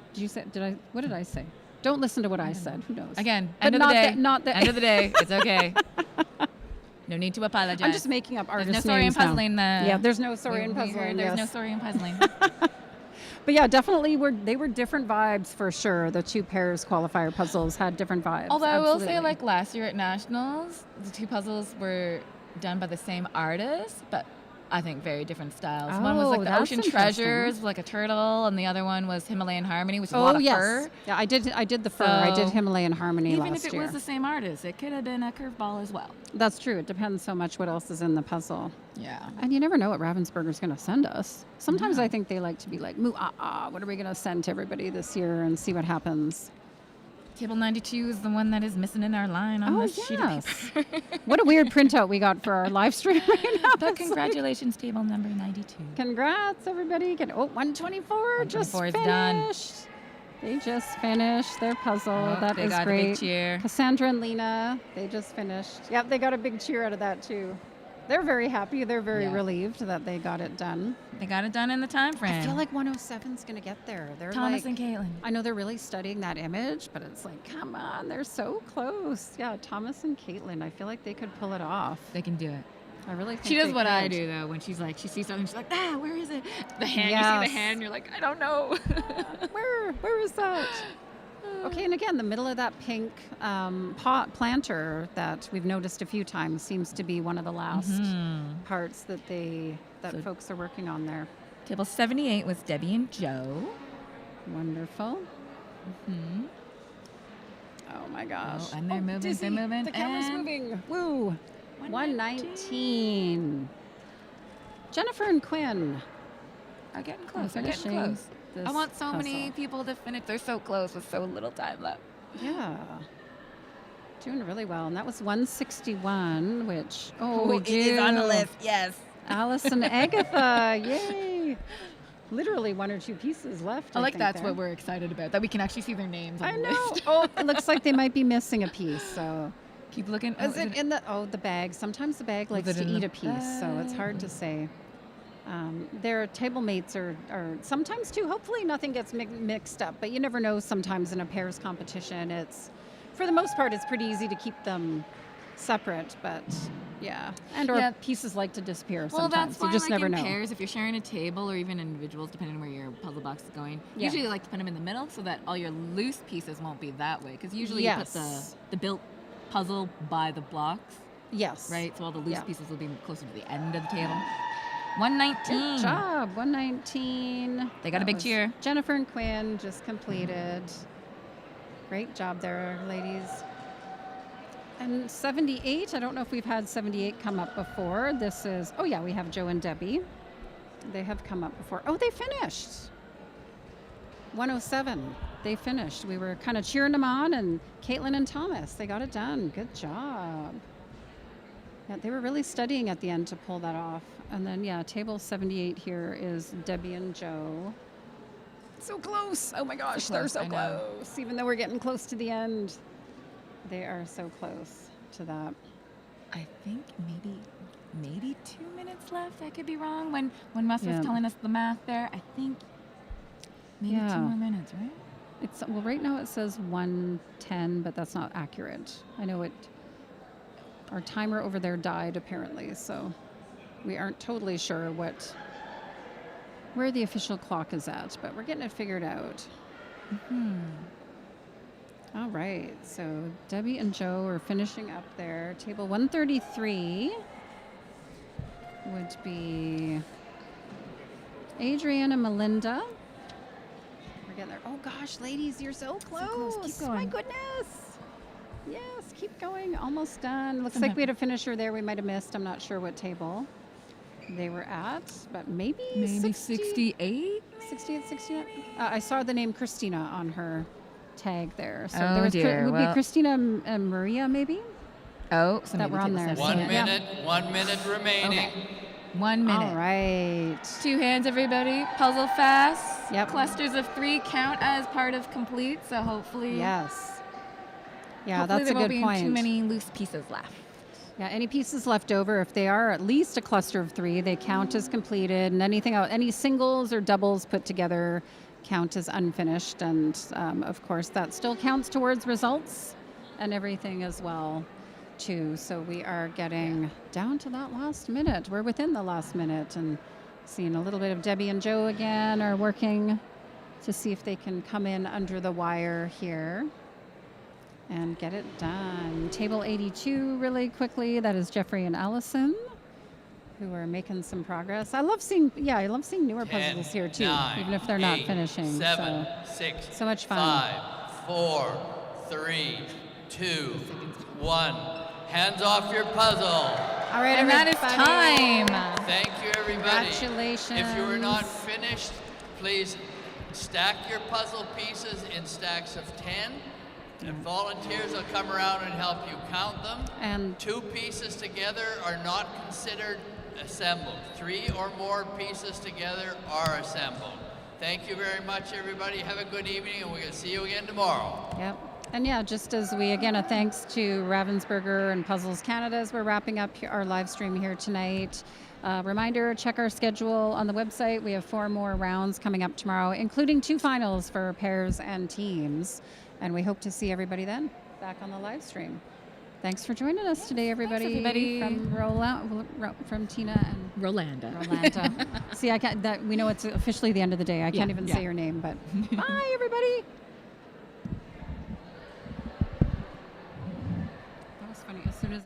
What did I say? Don't listen to what I said. Who knows? Again, But end of the day. End of the day. It's okay. No need to apologize. I'm just making up artist names. There's no sorry in puzzling. Yeah, there's no sorry in puzzling. There's no sorry in puzzling. But yeah, definitely they were different vibes for sure. The 2 pairs qualifier puzzles had different vibes. Although I will say, like last year at Nationals, the 2 puzzles were done by the same artist, but I think very different styles. One was like the Ocean Treasures, like a turtle, and the other one was Himalayan Harmony, which is a lot of fur. Yeah, I did the fur. I did Himalayan Harmony last year. Even if it was the same artist, it could have been a curveball as well. That's true. It depends so much what else is in the puzzle. Yeah. And you never know what Ravensburger's going to send us. Sometimes I think they like to be like, what are we going to send to everybody this year and see what happens. Table 92 is the one that is missing in our line on this sheet of paper. What a weird printout we got for our live stream right now. But congratulations, table number 92. Congrats, everybody. 124 just finished. Done. They just finished their puzzle. That is great. They got a big cheer. Cassandra and Lena, they just finished. Yep, they got a big cheer out of that too. They're very happy. They're very relieved that they got it done. They got it done in the time frame. I feel like 107's going to get there. They're Thomas and Caitlin. I know they're really studying that image, but it's like, come on, they're so close. Yeah, Thomas and Caitlin. I feel like they could pull it off. They can do it. I really think she does they what could. I do though. When she's like, she sees something, she's like, where is it? The hand. Yes. You see the hand, you're like, I don't know. Where is that? Okay, and again, the middle of that pink pot planter that we've noticed a few times seems to be one of the last parts that folks are working on there. Table 78 was Debbie and Joe. Wonderful. Mm-hmm. Oh my gosh. Oh, and they're moving, dizzy. they're moving. The camera's moving. Woo. 119. Jennifer and Quinn are getting close. They're getting close. I want so many people to finish. They're so close with so little time left. Yeah. Doing really well. And that was 161, which, it is on the list, yes. Alice and Agatha, yay. Literally 1 or 2 pieces left. I think that's what we're excited about, that we can actually see their names on the list. It looks like they might be missing a piece, so. Keep looking. Is it in the bag? Sometimes the bag likes to eat a piece, so it's hard to say. Their table mates are sometimes too. Hopefully nothing gets mixed up, but you never know. Sometimes in a pairs competition, for the most part, it's pretty easy to keep them separate. But yeah, pieces like to disappear. Well, sometimes that's why, you just like never in know. Pairs, if you're sharing a table or even individuals, depending on where your puzzle box is going, usually you like to put them in the middle so that all your loose pieces won't be that way. Because usually you put the built puzzle by the blocks. Yes. Right. So all the loose pieces will be closer to the end of the table. 119. Good job. 119. They got a big cheer. Jennifer and Quinn just completed. Great job there, ladies. And 78, I don't know if we've had 78 come up before. This is, oh yeah, we have Joe and Debbie. They have come up before. Oh, they finished. 107, they finished. We were kind of cheering them on, and Caitlin and Thomas, they got it done. Good job. Yeah, they were really studying at the end to pull that off. And then, yeah, table 78 here is Debbie and Joe. So close. Oh my gosh, they're so close. Even though we're getting close to the end, they are so close to that. I think maybe 2 minutes left. I could be wrong. When Mus was telling us the math there, I think maybe 2 more minutes, right? Well, right now it says 1:10, but that's not accurate. I know it. Our timer over there died apparently, so we aren't totally sure where the official clock is at, but we're getting it figured out. All right, so Debbie and Joe are finishing up there. Table 133 would be Adrian and Melinda. We're getting there. Oh gosh, ladies, you're so close. Keep going. My goodness. Yes, keep going. Almost done. Looks like we had a finisher there we might have missed. I'm not sure what table they were at, but maybe 68? 68, 69? I saw the name Christina on her tag there. So Oh, there was dear. would be Christina and Maria, maybe? Oh, so that were on there. 1 minute, 1 minute remaining. Okay. 1 minute. All right. 2 hands, everybody. Puzzle fast. Yep. Clusters of 3 count as part of complete, so hopefully. Yes. Yeah, hopefully that's a there won't good be point. too many loose pieces left. Yeah, any pieces left over, if they are at least a cluster of 3, they count as completed, and anything else, any singles or doubles put together count as unfinished, and of course that still counts towards results and everything as well too. So we are getting down to that last minute. We're within the last minute, and seeing a little bit of Debbie and Joe again are working to see if they can come in under the wire here and get it done. Table 82 really quickly, that is Jeffrey and Allison, who are making some progress. I love seeing newer 10, puzzles here too, 9, even if they're 8, not finishing. 7, 6, so much fun. 5, 4, 3, 2, 1. Hands off your puzzle. All right, and that is time. Thank you, everybody. Congratulations. If you are not finished, please stack your puzzle pieces in stacks of 10. And volunteers will come around and help you count them. And 2 pieces together are not considered assembled. 3 or more pieces together are assembled. Thank you very much, everybody. Have a good evening, and we're going to see you again tomorrow. Yep. And yeah, just as we, again, a thanks to Ravensburger and Puzzles Canada as we're wrapping up our live stream here tonight. Reminder, check our schedule on the website. We have 4 more rounds coming up tomorrow, including 2 finals for pairs and teams. And we hope to see everybody then back on the live stream. Thanks for joining us today, everybody. Thanks, everybody. From Tina and Rolanda. See, I can't. We know it's officially the end of the day. I can't even say your name, but bye, everybody. That was funny. As soon as